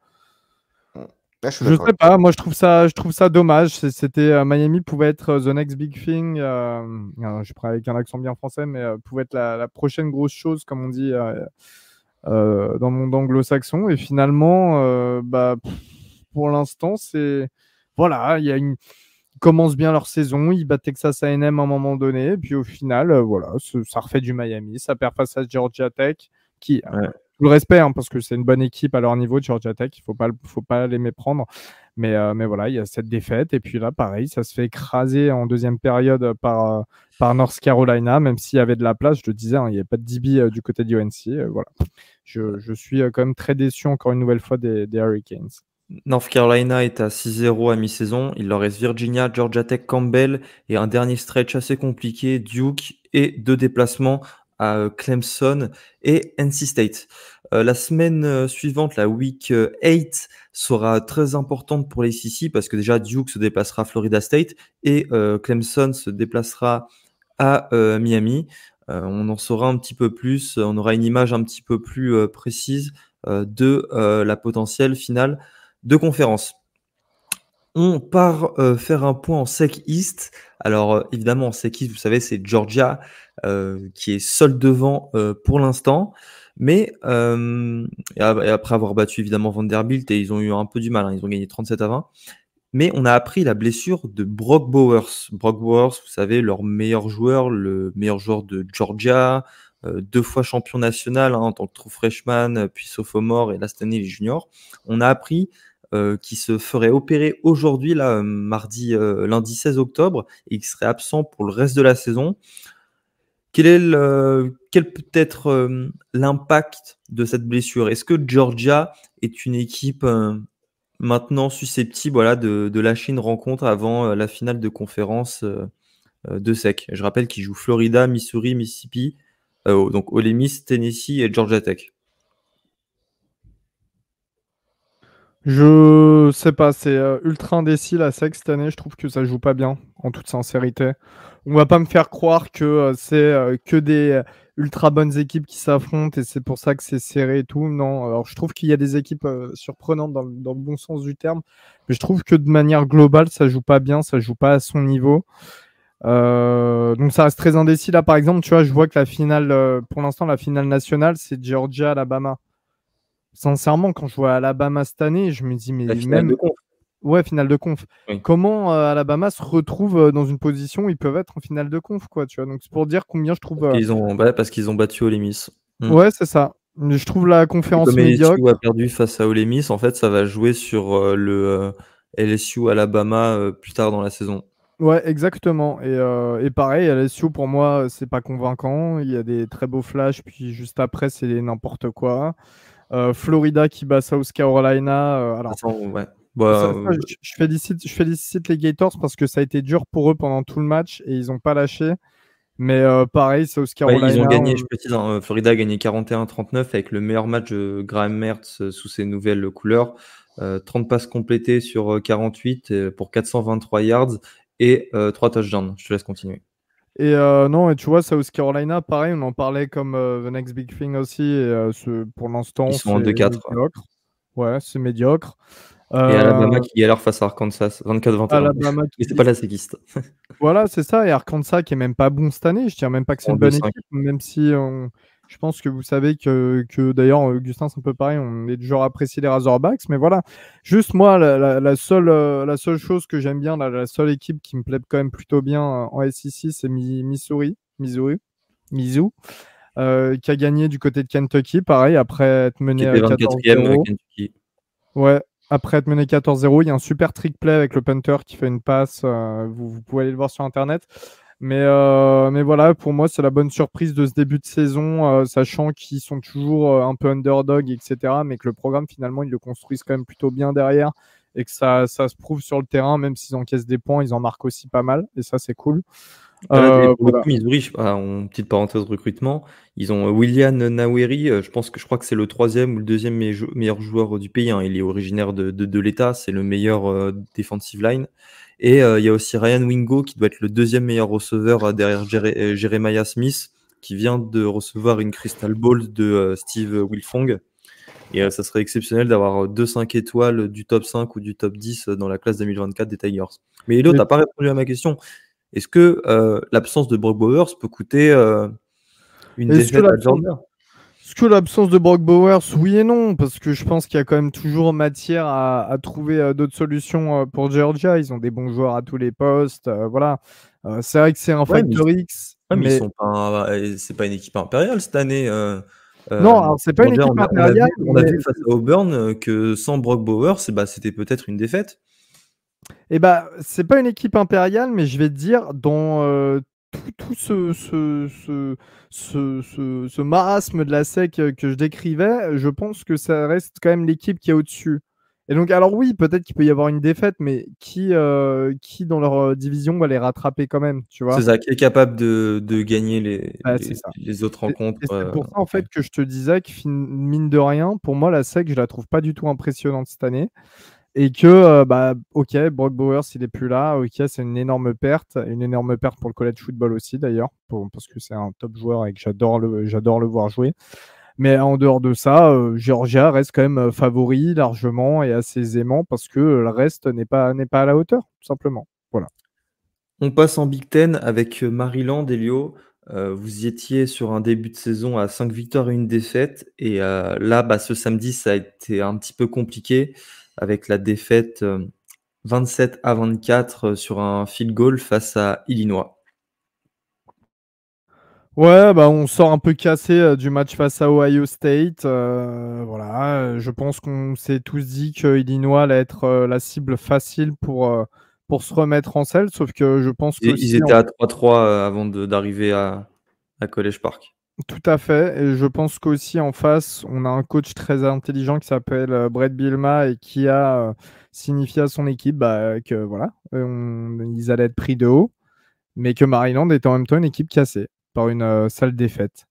je suis je d'accord sais avec toi. pas, moi je trouve ça dommage. C'était Miami pouvait être the next big thing. Je prends avec un accent bien français, mais pouvait être la prochaine grosse chose, comme on dit dans le monde anglo-saxon. Et finalement, pour l'instant, c'est voilà, ils commencent bien leur saison, ils battent Texas A&M à un moment donné, et puis au final, voilà, ça refait du Miami, ça perd face à Georgia Tech, qui Ouais. tout le respect, hein, parce que c'est une bonne équipe à leur niveau, Georgia Tech, il faut pas les méprendre. Mais voilà, il y a cette défaite. Et puis là, pareil, ça se fait écraser en deuxième période par North Carolina, même s'il y avait de la place, je le disais, hein, il n'y avait pas de DB du côté du UNC. Voilà. Je suis quand même très déçu encore une nouvelle fois des Hurricanes. North Carolina est à 6-0 à mi-saison. Il leur reste Virginia, Georgia Tech, Campbell et un dernier stretch assez compliqué, Duke, et 2 déplacements à Clemson et NC State. La semaine suivante, la week 8, sera très importante pour les SEC parce que déjà Duke se déplacera à Florida State et Clemson se déplacera à Miami. On en saura un petit peu plus, on aura une image un petit peu plus précise de la potentielle finale de conférence. On part faire un point en SEC East. Alors évidemment en SEC East, vous savez, c'est Georgia qui est seul devant pour l'instant. Mais et après avoir battu évidemment Vanderbilt, et ils ont eu un peu du mal, hein, ils ont gagné 37-20. Mais on a appris la blessure de Brock Bowers. Brock Bowers, vous savez, leur meilleur joueur, le meilleur joueur de Georgia, 2 fois champion national hein, en tant que true freshman, puis sophomore, et là cette année les juniors. On a appris qu'il se ferait opérer aujourd'hui, là, lundi 16 octobre, et qu'il serait absent pour le reste de la saison. Quel peut être l'impact de cette blessure? Est-ce que Georgia est une équipe maintenant susceptible voilà, de lâcher une rencontre avant la finale de conférence de SEC? Je rappelle qu'ils jouent Florida, Missouri, Mississippi, donc Ole Miss, Tennessee et Georgia Tech. Je sais pas, c'est ultra indécis la SEC cette année. Je trouve que ça joue pas bien, en toute sincérité. On va pas me faire croire que c'est que des ultra bonnes équipes qui s'affrontent et c'est pour ça que c'est serré et tout. Non, alors je trouve qu'il y a des équipes surprenantes dans le bon sens du terme, mais je trouve que de manière globale, ça joue pas bien, ça joue pas à son niveau. Donc ça reste très indécis. Là, par exemple, tu vois, je vois que la finale, pour l'instant, la finale nationale, c'est Georgia-Alabama. Sincèrement, quand je vois Alabama cette année, je me dis, mais La finale même. de conf. Ouais, finale de conf. Oui. Comment Alabama se retrouve dans une position où ils peuvent être en finale de conf, quoi, tu vois. Donc c'est pour dire combien je trouve. Parce qu'ils ont battu Ole Miss. Ouais, c'est ça. Je trouve la Et conférence comme médiocre. LSU a perdu face à Ole Miss, en fait, ça va jouer sur le LSU Alabama plus tard dans la saison. Ouais, exactement. Et pareil, LSU, pour moi, c'est pas convaincant. Il y a des très beaux flashs, puis juste après, c'est n'importe quoi. Florida qui bat South Carolina. Alors, Ouais. Bah, je félicite les Gators parce que ça a été dur pour eux pendant tout le match et ils n'ont pas lâché. Mais pareil, South Carolina. ils ont gagné, je précise, hein, Florida a gagné 41-39 avec le meilleur match de Graham Mertz sous ses nouvelles couleurs. 30 passes complétées sur 48 pour 423 yards et 3 touchdowns. Je te laisse continuer. Et non, et tu vois, South Carolina, pareil, on en parlait comme The Next Big Thing aussi. Et pour l'instant, Ils sont en c'est 2-4. médiocre. Ouais, c'est médiocre. Et Alabama Euh, qui galère face à Arkansas, 24-21. Alabama Mais qui... c'est pas la séquiste. Voilà, c'est ça. Et Arkansas qui est même pas bon cette année. Je dirais même pas que c'est En une bonne 2-5. équipe, même si je pense que vous savez que d'ailleurs, Augustin, c'est un peu pareil. On est du genre à apprécier les Razorbacks. Mais voilà, juste moi, la seule chose que j'aime bien, la seule équipe qui me plaît quand même plutôt bien en SEC, c'est Missouri, qui a gagné du côté de Kentucky, pareil, après être Qui mené était à 24e 14-0. Kentucky. Ouais, après être mené 14-0, il y a un super trick play avec le punter qui fait une passe. Vous pouvez aller le voir sur Internet. Mais voilà, pour moi, c'est la bonne surprise de ce début de saison, sachant qu'ils sont toujours un peu underdog, etc. Mais que le programme, finalement, ils le construisent quand même plutôt bien derrière et que ça se prouve sur le terrain, même s'ils encaissent des points, ils en marquent aussi pas mal. Et ça, c'est cool. Voilà, pour le Voilà. coup, Missouri, en petite parenthèse recrutement, ils ont William Naweri, je crois que c'est le 3e ou le 2e meilleur joueur du pays, hein. Il est originaire de l'État, c'est le meilleur defensive line. Et il y a aussi Ryan Wingo qui doit être le 2e meilleur receveur derrière Jeremiah Smith, qui vient de recevoir une Crystal Ball de Steve Wilfong. Et ça serait exceptionnel d'avoir 2 5 étoiles du top 5 ou du top 10 dans la classe 2024 des Tigers. Mais Elio, Et t'as pas répondu à ma question. Est-ce que l'absence de Brock Bowers peut coûter une est-ce que défaite à l'absence Georgia? Est-ce que l'absence de Brock Bowers, oui et non, parce que je pense qu'il y a quand même toujours matière à trouver d'autres solutions pour Georgia. Ils ont des bons joueurs à tous les postes. Voilà. C'est vrai que c'est un Ouais, facteur X, mais ils mais sont pas, c'est pas une équipe impériale cette année. non, alors c'est pas une Georgia, équipe on a impériale, on a mais vu face à Auburn que sans Brock Bowers, c'était peut-être une défaite. c'est pas une équipe impériale, mais je vais te dire, dans tout ce marasme de la SEC que je décrivais, je pense que ça reste quand même l'équipe qui est au-dessus. Et donc, alors oui, peut-être qu'il peut y avoir une défaite, mais qui dans leur division va les rattraper quand même, tu vois? C'est ça, qui est capable de gagner C'est ça. les autres Et, rencontres. et c'est pour ça, en fait, que je te disais que mine de rien, pour moi, la SEC, je la trouve pas du tout impressionnante cette année. Et que, ok, Brock Bowers, il est plus là. Ok, c'est une énorme perte pour le college football aussi, d'ailleurs, parce que c'est un top joueur et que j'adore le voir jouer. Mais en dehors de ça, Georgia reste quand même favori largement et assez aisément parce que le reste n'est pas à la hauteur, tout simplement. Voilà. On passe en Big Ten avec Maryland, Elio. Vous y étiez sur un début de saison à 5 victoires et une défaite. Et là, ce samedi, ça a été un petit peu compliqué avec la défaite 27-24 sur un field goal face à Illinois. Ouais, on sort un peu cassé du match face à Ohio State. Voilà, je pense qu'on s'est tous dit que Illinois allait être la cible facile pour se remettre en selle, sauf que je pense Ils qu'aussi, étaient à 3-3 avant d'arriver à College Park. tout à fait, et je pense qu'aussi en face, on a un coach très intelligent qui s'appelle Brett Bielema et qui a signifié à son équipe que voilà, ils allaient être pris de haut, mais que Maryland était en même temps une équipe cassée par une sale défaite.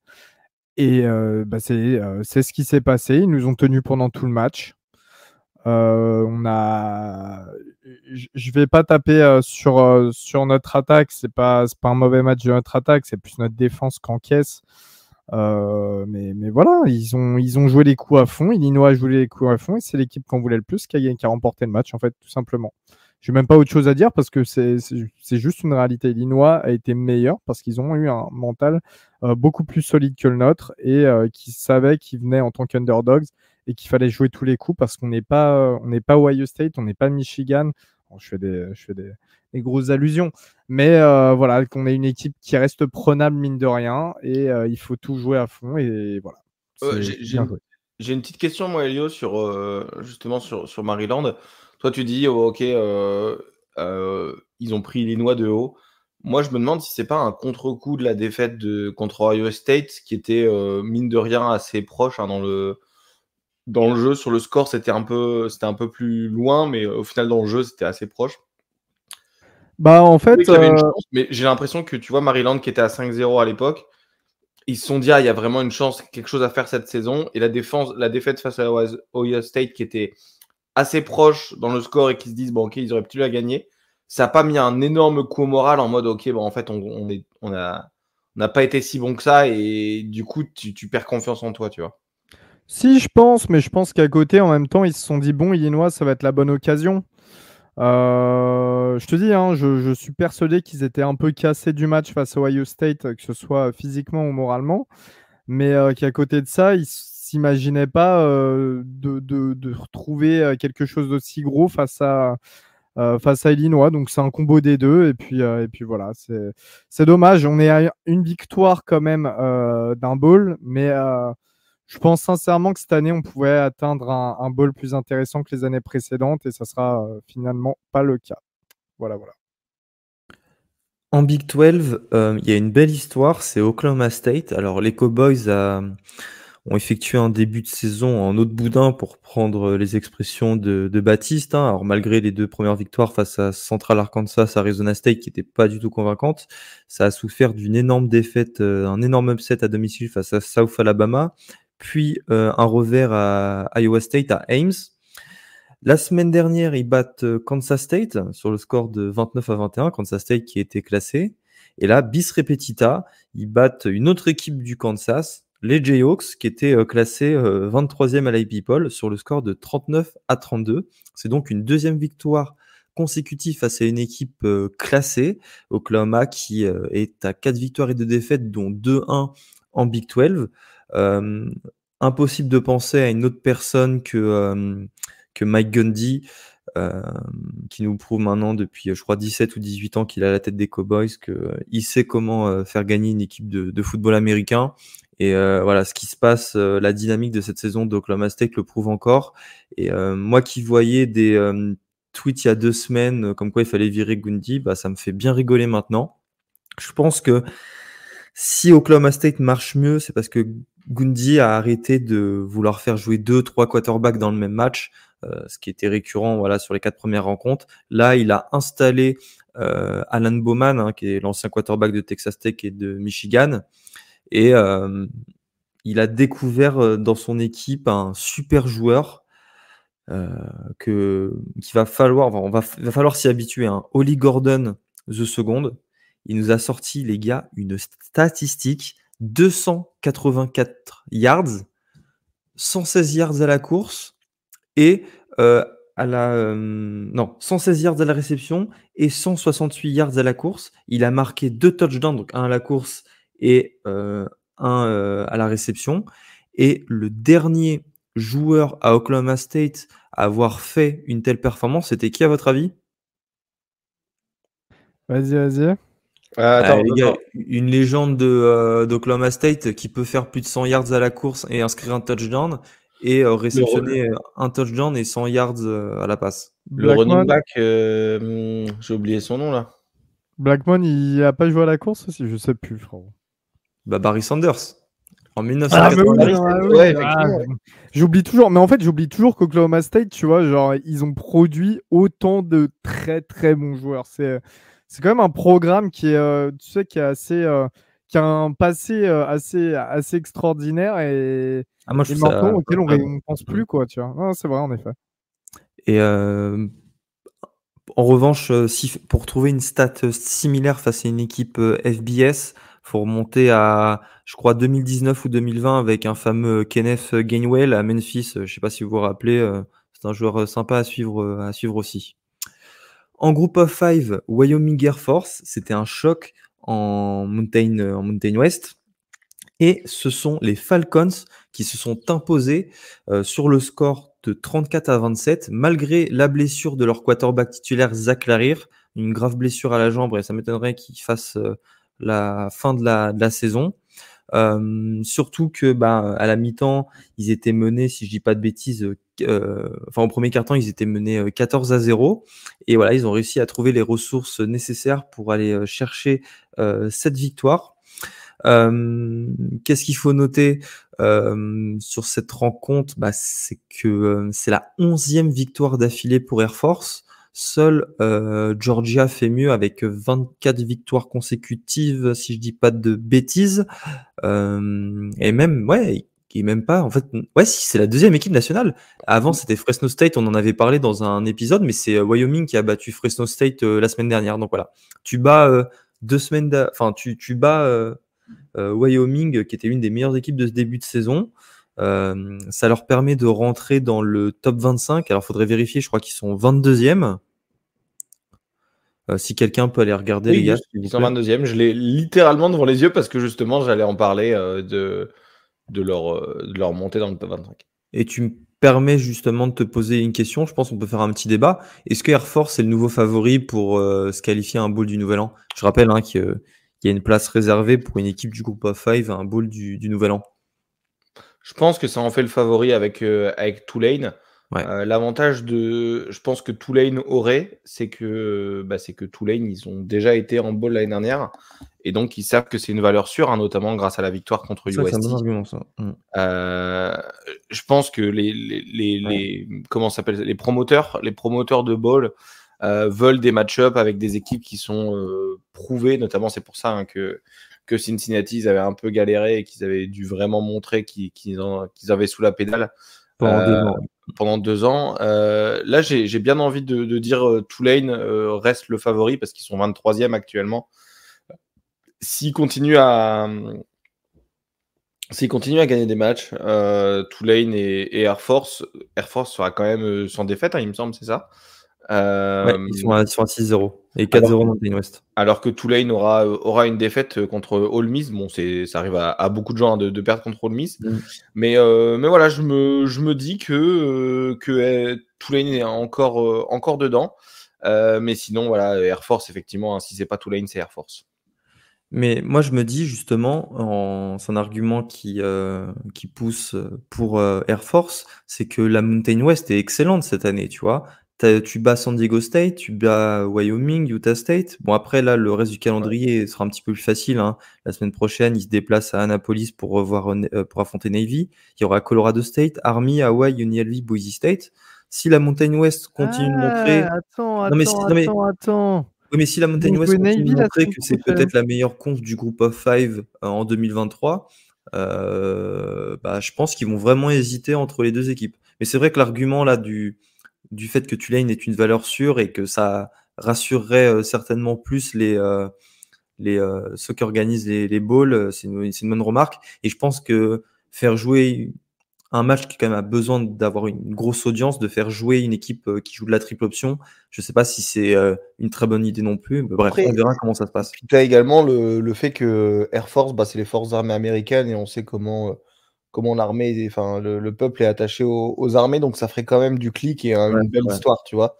Et c'est ce qui s'est passé. Ils nous ont tenus pendant tout le match. Je vais pas taper sur notre attaque. C'est pas un mauvais match de notre attaque. C'est plus notre défense qu'encaisse. Mais voilà, ils ont joué les coups à fond. Illinois a joué les coups à fond et c'est l'équipe qu'on voulait le plus qui a remporté le match, en fait, tout simplement. Je n'ai même pas autre chose à dire parce que c'est juste une réalité. Illinois a été meilleur parce qu'ils ont eu un mental beaucoup plus solide que le nôtre et qui savaient qu'ils venaient en tant qu'underdogs et qu'il fallait jouer tous les coups parce qu'on n'est pas Ohio State, on n'est pas Michigan. Bon, je fais des grosses allusions. Mais voilà, qu'on ait une équipe qui reste prenable mine de rien et il faut tout jouer à fond et voilà. J'ai une petite question, moi, Elio, justement sur Maryland. Toi, tu dis, oh, ok, ils ont pris Illinois de haut. Moi, je me demande si c'est pas un contre-coup de la défaite contre Ohio State, qui était, mine de rien, assez proche dans le jeu. Sur le score, c'était un peu plus loin, mais au final, dans le jeu, c'était assez proche. En fait, Oui, qu'il y avait une chance, mais j'ai l'impression que, tu vois, Maryland, qui était à 5-0 à l'époque, ils se sont dit, il y a vraiment une chance, quelque chose à faire cette saison. Et la défaite face à Ohio State, qui était assez proche dans le score et qui se disent, bon, ok, ils auraient pu la gagner. ça n'a pas mis un énorme coup au moral en mode ok, bon, en fait, on n'a pas été si bon que ça et du coup, tu perds confiance en toi, tu vois. Si, je pense, mais je pense qu'à côté, en même temps, ils se sont dit, bon, Illinois, ça va être la bonne occasion. Je te dis, hein, je suis persuadé qu'ils étaient un peu cassés du match face à Ohio State, que ce soit physiquement ou moralement, mais qu'à côté de ça, ils s'imaginaient pas de retrouver quelque chose d'aussi gros face à Illinois. Donc c'est un combo des deux, et puis voilà, c'est dommage. On est à une victoire quand même d'un bowl, mais je pense sincèrement que cette année, on pouvait atteindre un bowl plus intéressant que les années précédentes, et ça sera finalement pas le cas. Voilà. En Big 12, il y a une belle histoire, c'est Oklahoma State. Alors les Cowboys ont effectué un début de saison en eau de boudin, pour prendre les expressions de Baptiste, hein. Alors malgré les 2 premières victoires face à Central Arkansas, Arizona State, qui n'étaient pas du tout convaincantes, ça a souffert d'une énorme défaite, un énorme upset à domicile face à South Alabama, puis un revers à Iowa State à Ames. La semaine dernière, ils battent Kansas State sur le score de 29-21, Kansas State qui était classé. Et là, bis repetita, ils battent une autre équipe du Kansas, les Jayhawks, qui étaient classés 23e à l'IP-Poll sur le score de 39-32. C'est donc une deuxième victoire consécutive face à une équipe classée, Oklahoma, qui est à 4 victoires et 2 défaites, dont 2-1 en Big 12. Impossible de penser à une autre personne que Mike Gundy, qui nous prouve maintenant depuis, je crois, 17 ou 18 ans qu'il est à la tête des Cowboys, qu'il sait comment faire gagner une équipe de football américain. Et voilà, ce qui se passe, la dynamique de cette saison d'Oklahoma State le prouve encore. Et moi qui voyais des tweets il y a 2 semaines, comme quoi il fallait virer Gundy, bah, ça me fait bien rigoler maintenant. Je pense que si Oklahoma State marche mieux, c'est parce que Gundy a arrêté de vouloir faire jouer 2-3 quarterbacks dans le même match, ce qui était récurrent, voilà, sur les 4 premières rencontres. Là, il a installé Alan Bowman, hein, qui est l'ancien quarterback de Texas Tech et de Michigan, et il a découvert dans son équipe un super joueur qu'il va falloir, va falloir s'y habituer, hein. Ollie Gordon, the second. Il nous a sorti, les gars, une statistique: 284 yards, 116 yards à la course et non, 116 yards à la réception et 168 yards à la course. Il a marqué 2 touchdowns, donc un à la course et un à la réception. Et le dernier joueur à Oklahoma State à avoir fait une telle performance, c'était qui à votre avis? Vas-y. Les gars, une légende d'Oklahoma State qui peut faire plus de 100 yards à la course et inscrire un touchdown, et réceptionner un touchdown et 100 yards à la passe. Le running back, j'ai oublié son nom là. Blackmon, il a pas joué à la course aussi, je sais plus, frérot. Bah, Barry Sanders en 1990. J'oublie toujours, mais en fait, j'oublie toujours qu'Oklahoma State, tu vois, genre, ils ont produit autant de très très bons joueurs. C'est quand même un programme qui est, tu sais, qui est assez, qui a un passé assez extraordinaire, et maintenant auquel on ne pense plus, quoi, tu vois. Non, c'est vrai, en effet. Et en revanche, pour trouver une stat similaire face à une équipe FBS, faut remonter à, je crois, 2019 ou 2020 avec un fameux Kenneth Gainwell à Memphis. Je sais pas si vous vous rappelez, c'est un joueur sympa à suivre aussi. En Group of 5, Wyoming Air Force, c'était un choc en Mountain West. Et ce sont les Falcons qui se sont imposés sur le score de 34-27, malgré la blessure de leur quarterback titulaire Zach Larir, une grave blessure à la jambe, et ça m'étonnerait qu'il fasse la fin de la saison. Surtout que à la mi-temps, ils étaient menés, si je dis pas de bêtises, au premier quart-temps, ils étaient menés 14-0. Et voilà, ils ont réussi à trouver les ressources nécessaires pour aller chercher cette victoire. Qu'est-ce qu'il faut noter sur cette rencontre? C'est que c'est la 11e victoire d'affilée pour Air Force. Seule Georgia fait mieux avec 24 victoires consécutives, si je dis pas de bêtises. Et même, est même pas, en fait, ouais, si, c'est la deuxième équipe nationale. Avant, c'était Fresno State, on en avait parlé dans un épisode, mais c'est Wyoming qui a battu Fresno State la semaine dernière. Donc voilà, tu bats 2 semaines, enfin, tu bats Wyoming, qui était une des meilleures équipes de ce début de saison. Ça leur permet de rentrer dans le top 25. Alors, faudrait vérifier, je crois qu'ils sont 22e. Si quelqu'un peut aller regarder, les Oui, gars, juste, s'il vous ils sont plaît. 22e. Je l'ai littéralement devant les yeux parce que justement, j'allais en parler de leur montée dans le top 25. Et tu me permets justement de te poser une question. Je pense qu'on peut faire un petit débat. Est-ce que Air Force est le nouveau favori pour se qualifier à un bowl du Nouvel An? Je rappelle qu'il y a une place réservée pour une équipe du groupe of five à un bowl du Nouvel An. Je pense que ça en fait le favori avec Tulane. Ouais. L'avantage je pense que Tulane aurait, c'est que Tulane, ils ont déjà été en bowl l'année dernière. Et donc, ils savent que c'est une valeur sûre, hein, notamment grâce à la victoire contre C'est un bon USC. argument, ça. Je pense que comment ça s'appelle, les promoteurs de bowl veulent des match-up avec des équipes qui sont prouvées. Notamment, c'est pour ça, hein, que Cincinnati, ils avaient un peu galéré et qu'ils avaient dû vraiment montrer qu'ils avaient sous la pédale pendant 2 ans. Là, j'ai bien envie de dire Tulane reste le favori parce qu'ils sont 23e actuellement. S'ils continuent à gagner des matchs, Tulane et Air Force sera quand même sans défaite, hein, il me semble, c'est ça. Ouais, ils sont à 6-0 et 4-0 Mountain West. Alors que Tulane aura une défaite contre Ole Miss. Bon, ça arrive à beaucoup de gens, hein, de perdre contre Ole Miss. Mais voilà, je me dis que Tulane est encore dedans. Mais sinon, voilà, Air Force, effectivement, hein, si c'est pas Tulane, c'est Air Force. Mais moi, je me dis justement, c'est un argument qui pousse pour Air Force, c'est que la Mountain West est excellente cette année, tu vois. Tu bats San Diego State, tu bats Wyoming, Utah State. Bon, après, là, le reste du calendrier sera un petit peu plus facile, hein. La semaine prochaine, ils se déplacent à Annapolis pour affronter Navy. Il y aura Colorado State, Army, Hawaii, UNLV, Boise State. Si la Mountain West continue de montrer... Attends. Oui, mais si la Mountain Ils West jouent continue Navy de la montrer semaine que c'est prochaine. peut-être la meilleure conf du groupe of five en 2023, je pense qu'ils vont vraiment hésiter entre les deux équipes. Mais c'est vrai que l'argument là du fait que Tulane est une valeur sûre et que ça rassurerait certainement plus ceux qui organisent les bowls, c'est une bonne remarque. Et je pense que faire jouer un match qui quand même a besoin d'avoir une grosse audience, de faire jouer une équipe qui joue de la triple option, je ne sais pas si c'est une très bonne idée non plus. Mais bref, Après, on verra comment ça se passe. tu as également le fait que Air Force, c'est les forces armées américaines et on sait comment l'armée, enfin le peuple est attaché aux armées, donc ça ferait quand même du clic et une belle histoire, tu vois.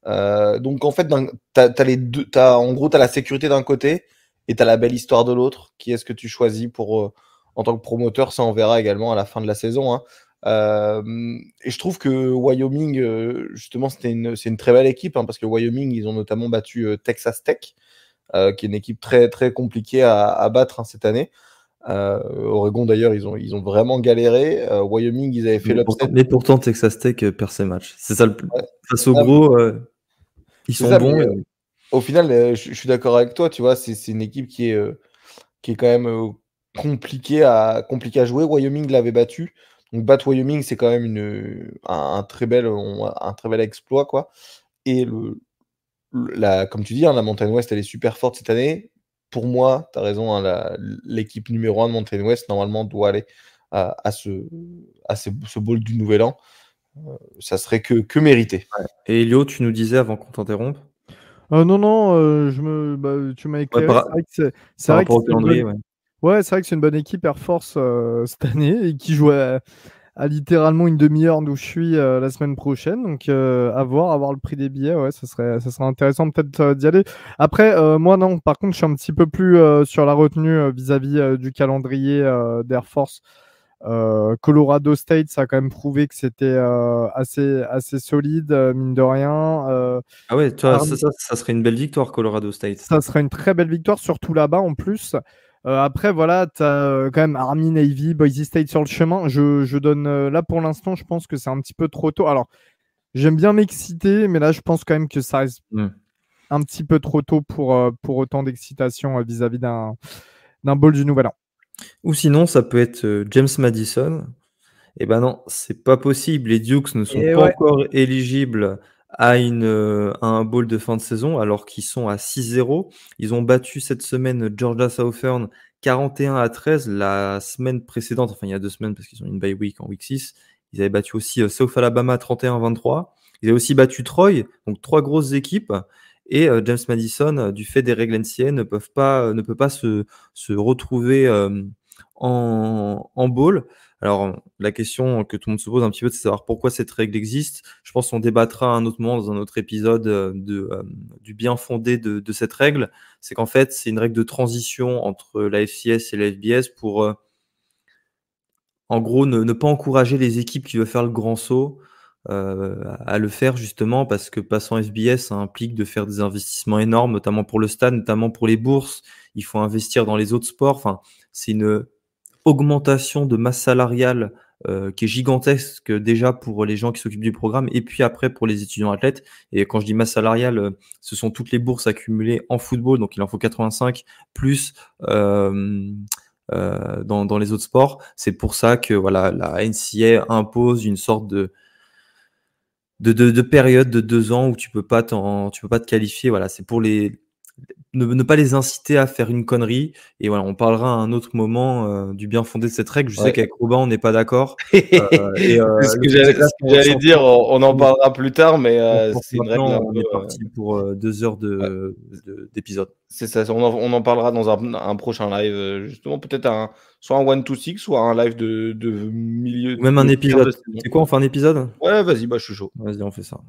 Donc en fait, t'as les deux, en gros, t'as la sécurité d'un côté et t'as la belle histoire de l'autre. Qui est-ce que tu choisis pour en tant que promoteur? Ça, on verra également à la fin de la saison, hein. Et je trouve que Wyoming, justement, c'est une très belle équipe, hein, parce que Wyoming, ils ont notamment battu Texas Tech, qui est une équipe très très compliquée à battre, hein, cette année. Oregon d'ailleurs, ils ont vraiment galéré. Wyoming, ils avaient fait l'upset. Mais pourtant, Texas Tech perd ses matchs. C'est ça le plus. Ouais. Face au gros, ils sont ça, bons. Au final, je suis d'accord avec toi. Tu vois, c'est une équipe qui est quand même compliquée à jouer. Wyoming l'avait battu. Donc battre Wyoming, c'est quand même un très bel exploit, quoi. Et comme tu dis, hein, la Mountain West, elle est super forte cette année. Pour moi, tu as raison, hein, l'équipe numéro 1 de Mountain West, normalement, doit aller à ce bowl du Nouvel An. Ça serait que mérité. Ouais. Et Elio, tu nous disais avant qu'on t'interrompe? Non, tu m'as éclairé. C'est vrai que c'est une bonne... Ouais, c'est vrai que c'est une bonne équipe Air Force cette année et qui joue à littéralement une demi-heure d'où je suis la semaine prochaine. Donc à voir le prix des billets, ouais, ça serait intéressant peut-être d'y aller. Après, moi non, par contre, je suis un petit peu plus sur la retenue vis-à-vis du calendrier d'Air Force. Colorado State, ça a quand même prouvé que c'était assez solide, mine de rien. Ah ouais, toi, ça serait une belle victoire, Colorado State. Ça serait une très belle victoire, surtout là-bas en plus. Après, voilà, tu as quand même Army, Navy, Boise State sur le chemin. Je donne là pour l'instant, je pense que c'est un petit peu trop tôt. Alors, j'aime bien m'exciter, mais là, je pense quand même que ça reste un petit peu trop tôt pour autant d'excitation vis-à-vis d'un bowl du Nouvel An. Ou sinon, ça peut être James Madison, Eh ben non, c'est pas possible. Les Dukes ne sont Et pas ouais. encore éligibles à un bowl de fin de saison alors qu'ils sont à 6-0. Ils ont battu cette semaine Georgia Southern 41-13. La semaine précédente, enfin il y a 2 semaines parce qu'ils ont une bye week en week 6, ils avaient battu aussi South Alabama 31-23. Ils avaient aussi battu Troy, donc 3 grosses équipes. Et James Madison, du fait des règles NCAA, ne peut pas se retrouver en bowl. Alors, la question que tout le monde se pose un petit peu, c'est de savoir pourquoi cette règle existe. Je pense qu'on débattra à un autre moment dans un autre épisode du bien fondé de cette règle. C'est qu'en fait, c'est une règle de transition entre la FCS et la FBS pour, en gros, ne pas encourager les équipes qui veulent faire le grand saut à le faire justement parce que passer en FBS, ça implique de faire des investissements énormes, notamment pour le stade, notamment pour les bourses. Il faut investir dans les autres sports. Enfin, c'est une augmentation de masse salariale qui est gigantesque déjà pour les gens qui s'occupent du programme et puis après pour les étudiants athlètes. Et quand je dis masse salariale, ce sont toutes les bourses accumulées en football, donc il en faut 85 plus dans les autres sports. C'est pour ça que voilà, la NCAA impose une sorte de période de 2 ans où tu peux pas te qualifier. Voilà, c'est pour ne pas les inciter à faire une connerie. Et voilà, on parlera à un autre moment du bien fondé de cette règle. Je sais qu'avec Robin, on n'est pas d'accord. C'est ce que j'allais dire, on en parlera plus tard, mais c'est une règle un peu... On est parti pour 2 heures d'épisode. C'est ça, on en parlera dans un prochain live, justement, peut-être soit un 1-2-6, soit un live de milieu. Ou même un épisode. C'est quoi, on fait un épisode? Ouais, vas-y, je suis chaud. Vas-y, on fait ça.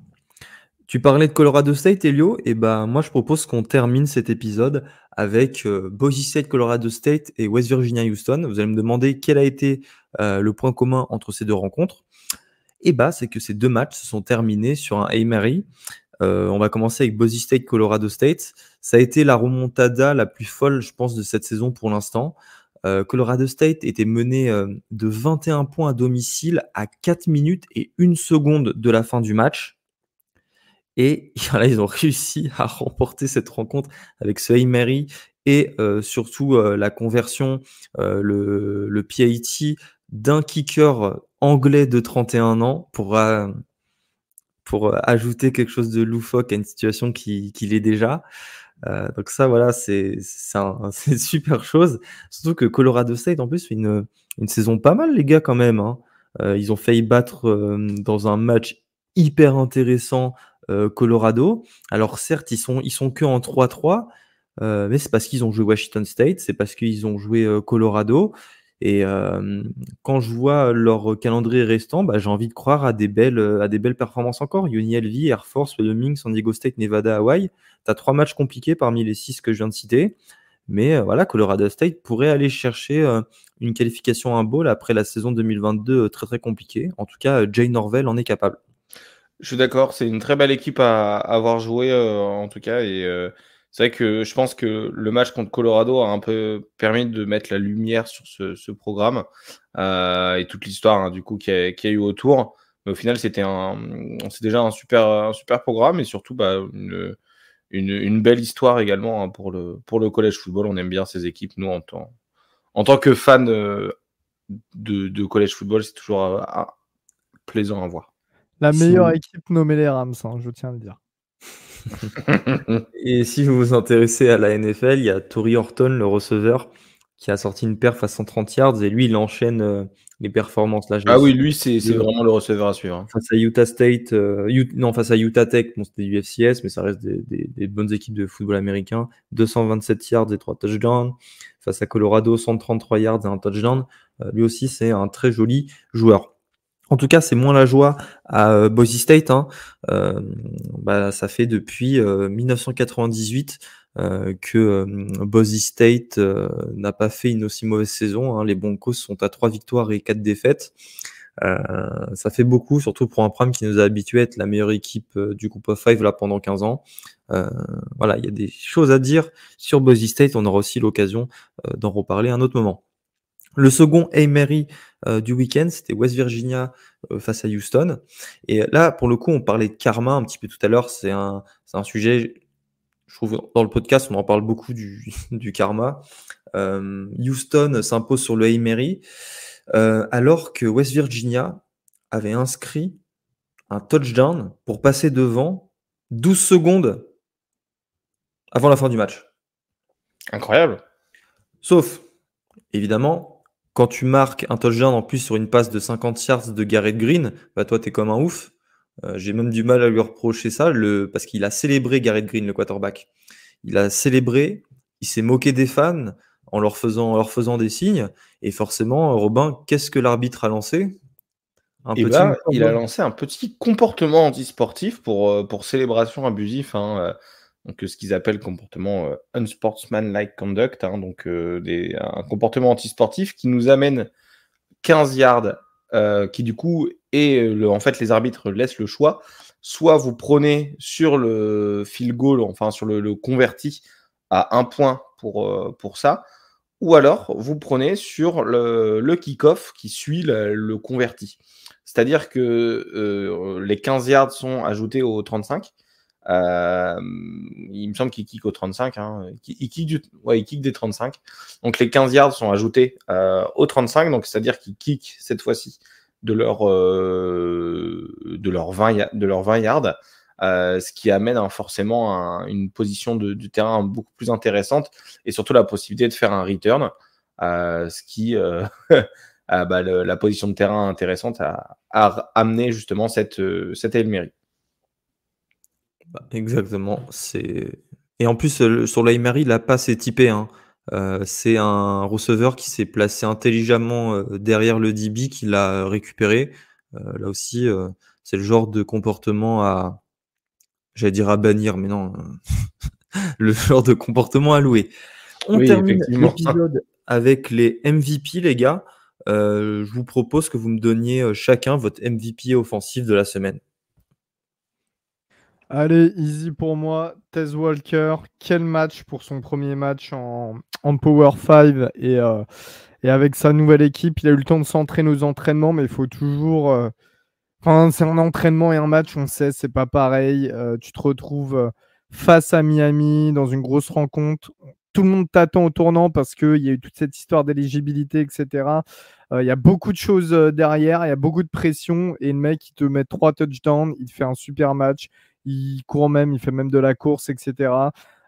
Tu parlais de Colorado State, Elio, et moi je propose qu'on termine cet épisode avec Boise State, Colorado State et West Virginia, Houston. Vous allez me demander quel a été le point commun entre ces 2 rencontres. Et c'est que ces 2 matchs se sont terminés sur un Hail Mary. On va commencer avec Boise State, Colorado State. Ça a été la remontada la plus folle, je pense, de cette saison pour l'instant. Colorado State était mené de 21 points à domicile à 4 minutes et 1 seconde de la fin du match. Et là, ils ont réussi à remporter cette rencontre avec ce Hail Mary et surtout la conversion, le PAT d'un kicker anglais de 31 ans pour ajouter quelque chose de loufoque à une situation qui l'est déjà. Donc ça, voilà, c'est une super chose. Surtout que Colorado State, en plus, fait une saison pas mal, les gars, quand même. Hein. Ils ont failli battre dans un match hyper intéressant Colorado. Alors certes, ils sont que en 3-3, mais c'est parce qu'ils ont joué Washington State, c'est parce qu'ils ont joué Colorado. Et quand je vois leur calendrier restant, j'ai envie de croire à des belles performances encore. UNLV, Air Force, Wyoming, San Diego State, Nevada, Hawaii. Tu as 3 matchs compliqués parmi les 6 que je viens de citer. Mais voilà, Colorado State pourrait aller chercher une qualification à un bowl après la saison 2022 très très compliquée. En tout cas, Jay Norvell en est capable. Je suis d'accord, c'est une très belle équipe à avoir joué en tout cas. Et c'est vrai que je pense que le match contre Colorado a un peu permis de mettre la lumière sur ce programme et toute l'histoire du coup qu'il y a eu autour. Mais au final, c'est déjà un super programme et surtout une belle histoire également pour le college football. On aime bien ces équipes, nous, en tant que fans de college football, c'est toujours plaisant à voir. La meilleure équipe nommée les Rams, je tiens à le dire. Et si vous vous intéressez à la NFL, il y a Tory Horton, le receveur, qui a sorti une perf à 130 yards et lui, il enchaîne les performances. Là, oui, lui, c'est vraiment le receveur à suivre. Face à Utah State, face à Utah Tech, c'était du FCS, mais ça reste des bonnes équipes de football américain. 227 yards et 3 touchdowns. Face à Colorado, 133 yards et un touchdown. Lui aussi, c'est un très joli joueur. En tout cas, c'est moins la joie à Boise State. Ça fait depuis 1998 que Boise State n'a pas fait une aussi mauvaise saison. Les Broncos sont à 3 victoires et 4 défaites. Ça fait beaucoup, surtout pour un programme qui nous a habitués à être la meilleure équipe du groupe of 5 là, pendant 15 ans. Il y a des choses à dire sur Boise State. On aura aussi l'occasion d'en reparler à un autre moment. Le second Hail Mary du week-end, c'était West Virginia face à Houston. Et là, pour le coup, on parlait de karma un petit peu tout à l'heure. C'est un sujet, je trouve, dans le podcast, on en parle beaucoup du karma. Houston s'impose sur le Hail Mary. alors que West Virginia avait inscrit un touchdown pour passer devant 12 secondes avant la fin du match. Incroyable. Sauf, évidemment, quand tu marques un touchdown en plus sur une passe de 50 yards de Garrett Green, bah toi, t'es comme un ouf. J'ai même du mal à lui reprocher ça, parce qu'il a célébré Garrett Green, le quarterback. Il a célébré, il s'est moqué des fans en leur faisant des signes. Et forcément, Robin, qu'est-ce que l'arbitre a lancé? Il a lancé un petit comportement antisportif pour célébration abusive, hein, donc ce qu'ils appellent comportement unsportsmanlike conduct, hein, donc un comportement antisportif qui nous amène 15 yards, qui du coup en fait les arbitres laissent le choix, soit vous prenez sur le field goal, enfin sur le converti à 1 point pour ça, ou alors vous prenez sur le kick-off qui suit le converti. C'est-à-dire que les 15 yards sont ajoutés au 35. Il me semble qu'il kick au 35. Hein. Il kick des 35. Donc les 15 yards sont ajoutés au 35. Donc c'est-à-dire qu'il kick cette fois-ci de leur 20 yards. Ce qui amène forcément une position du terrain beaucoup plus intéressante et surtout la possibilité de faire un return, ce qui la position de terrain intéressante a amené justement cette Hail Mary. Exactement. Et en plus, sur l'Hail Mary, la passe est typée. Hein. C'est un receveur qui s'est placé intelligemment derrière le DB qui l'a récupéré. Là aussi, c'est le genre de comportement j'allais dire à bannir, mais non. Le genre de comportement à louer. On termine l'épisode avec les MVP, les gars. Je vous propose que vous me donniez chacun votre MVP offensif de la semaine. Allez, easy pour moi. Tez Walker, quel match pour son premier match en Power 5 et avec sa nouvelle équipe. Il a eu le temps de s'entraîner aux entraînements, mais il faut toujours... c'est un entraînement et un match, on sait, c'est pas pareil. Tu te retrouves face à Miami dans une grosse rencontre. Tout le monde t'attend au tournant parce qu'il y a eu toute cette histoire d'éligibilité, etc. Il y a beaucoup de choses derrière, il y a beaucoup de pression et le mec, il te met 3 touchdowns, il te fait un super match, il court même, il fait même de la course, etc.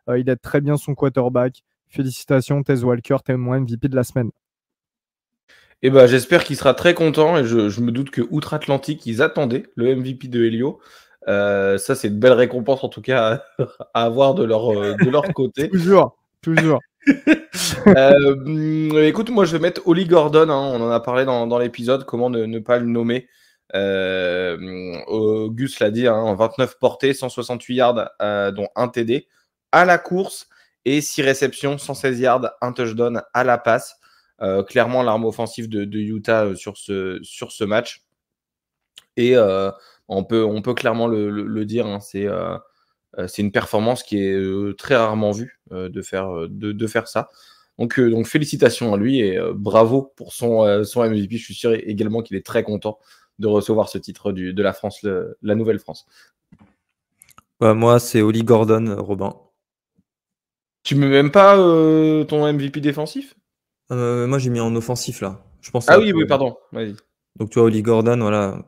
Il aide très bien son quarterback. Félicitations, Tez Walker, t'es mon MVP de la semaine. Et ben, j'espère qu'il sera très content et je me doute que outre-Atlantique, ils attendaient le MVP de Helio. Ça, c'est une belle récompense en tout cas à avoir de leur côté. Toujours. Écoute, moi je vais mettre Oli Gordon, hein, on en a parlé dans l'épisode, comment ne pas le nommer. Gus l'a dit, hein, 29 portées, 168 yards, dont un TD à la course et 6 réceptions, 116 yards, un touchdown à la passe. Clairement l'arme offensive de Utah sur ce match. Et on peut clairement le dire, hein, c'est une performance qui est très rarement vue de faire ça. Donc félicitations à lui et bravo pour son MVP. Je suis sûr également qu'il est très content de recevoir ce titre de la France, la Nouvelle-France. Moi, c'est Oli Gordon, Robin. Tu mets même pas ton MVP défensif ? Moi, j'ai mis en offensif, là. Je pense oui, pardon. Vas-y. Donc, tu vois, Oli Gordon, voilà.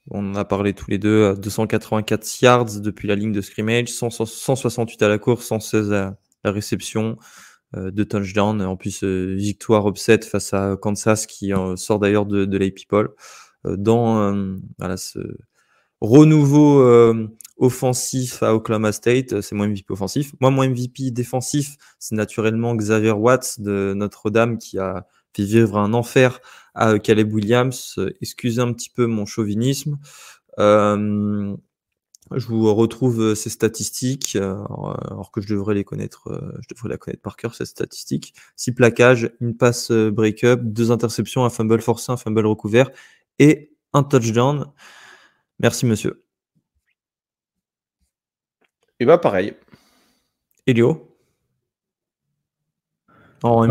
On en a parlé tous les deux. 284 yards depuis la ligne de scrimmage, 168 à la course, 116 à la réception, 2 touchdowns. En plus, victoire upset face à Kansas qui sort d'ailleurs de l'AP Poll. Dans ce renouveau offensif à Oklahoma State, c'est mon MVP offensif. Moi, mon MVP défensif, c'est naturellement Xavier Watts de Notre-Dame qui a fait vivre un enfer à Caleb Williams. Excusez un petit peu mon chauvinisme. Je vous retrouve ces statistiques, alors que je devrais la connaître par cœur, cette statistique. 6 plaquages, une passe break-up, 2 interceptions, un fumble forcé, un fumble recouvert et un touchdown. Merci, monsieur. Et bah, pareil. Elio En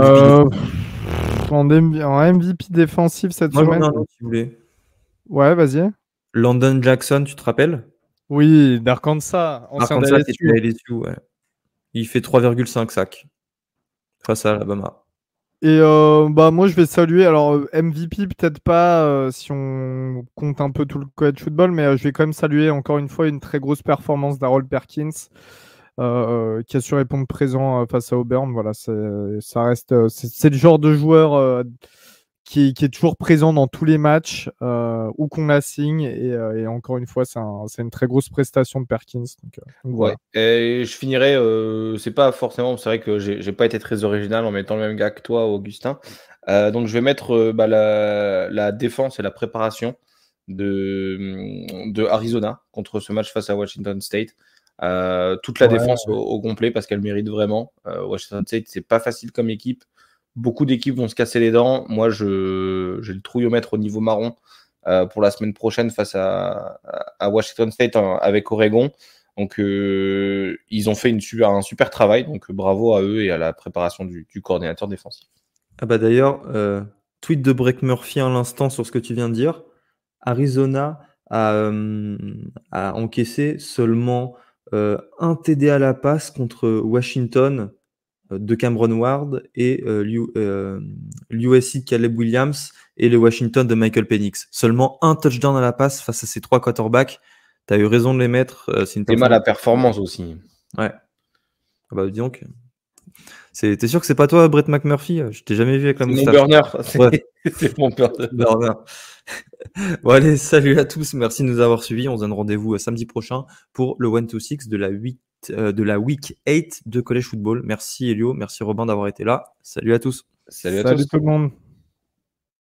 MVP défensif cette semaine. J'en ai un autre, si vous voulez. Ouais, vas-y. Landon Jackson, tu te rappelles? Oui, d'Arkansas. Ancien LSU. Ouais. Il fait 3,5 sacs face à Alabama. Moi, je vais saluer. Alors, MVP, peut-être pas si on compte un peu tout le college football, mais je vais quand même saluer encore une fois une très grosse performance d'Harold Perkins qui a su répondre présent face à Auburn. Voilà, ça reste, c'est le genre de joueur qui est toujours présent dans tous les matchs où qu'on la signe. Et encore une fois, c'est une très grosse prestation de Perkins. Donc voilà. Et je finirai, c'est pas forcément, c'est vrai que j'ai pas été très original en mettant le même gars que toi, Augustin. Donc je vais mettre la défense et la préparation de Arizona contre ce match face à Washington State. Toute la défense au complet parce qu'elle mérite vraiment. Washington State, c'est pas facile comme équipe. Beaucoup d'équipes vont se casser les dents. Moi, j'ai le trouillomètre au niveau marron pour la semaine prochaine face à Washington State avec Oregon. Donc, ils ont fait un super travail. Donc, bravo à eux et à la préparation du coordinateur défensif. Ah bah d'ailleurs, tweet de Break Murphy à l'instant sur ce que tu viens de dire. Arizona a encaissé seulement un TD à la passe contre Washington de Cameron Ward et l'USC Caleb Williams et le Washington de Michael Penix. Seulement un touchdown à la passe face à ces 3 quarterbacks. Tu as eu raison de les mettre. C'est mal à la performance aussi. Ouais. Ah bah dis donc. T'es sûr que c'est pas toi, Brett McMurphy? Je t'ai jamais vu avec la moustache. Mon burner. C'est mon burner. Bon allez, salut à tous. Merci de nous avoir suivis. On se donne rendez-vous samedi prochain pour le 1-2-6 de la Week 8 de College Football. Merci Elio, merci Robin d'avoir été là. Salut à tous. Salut tout le monde.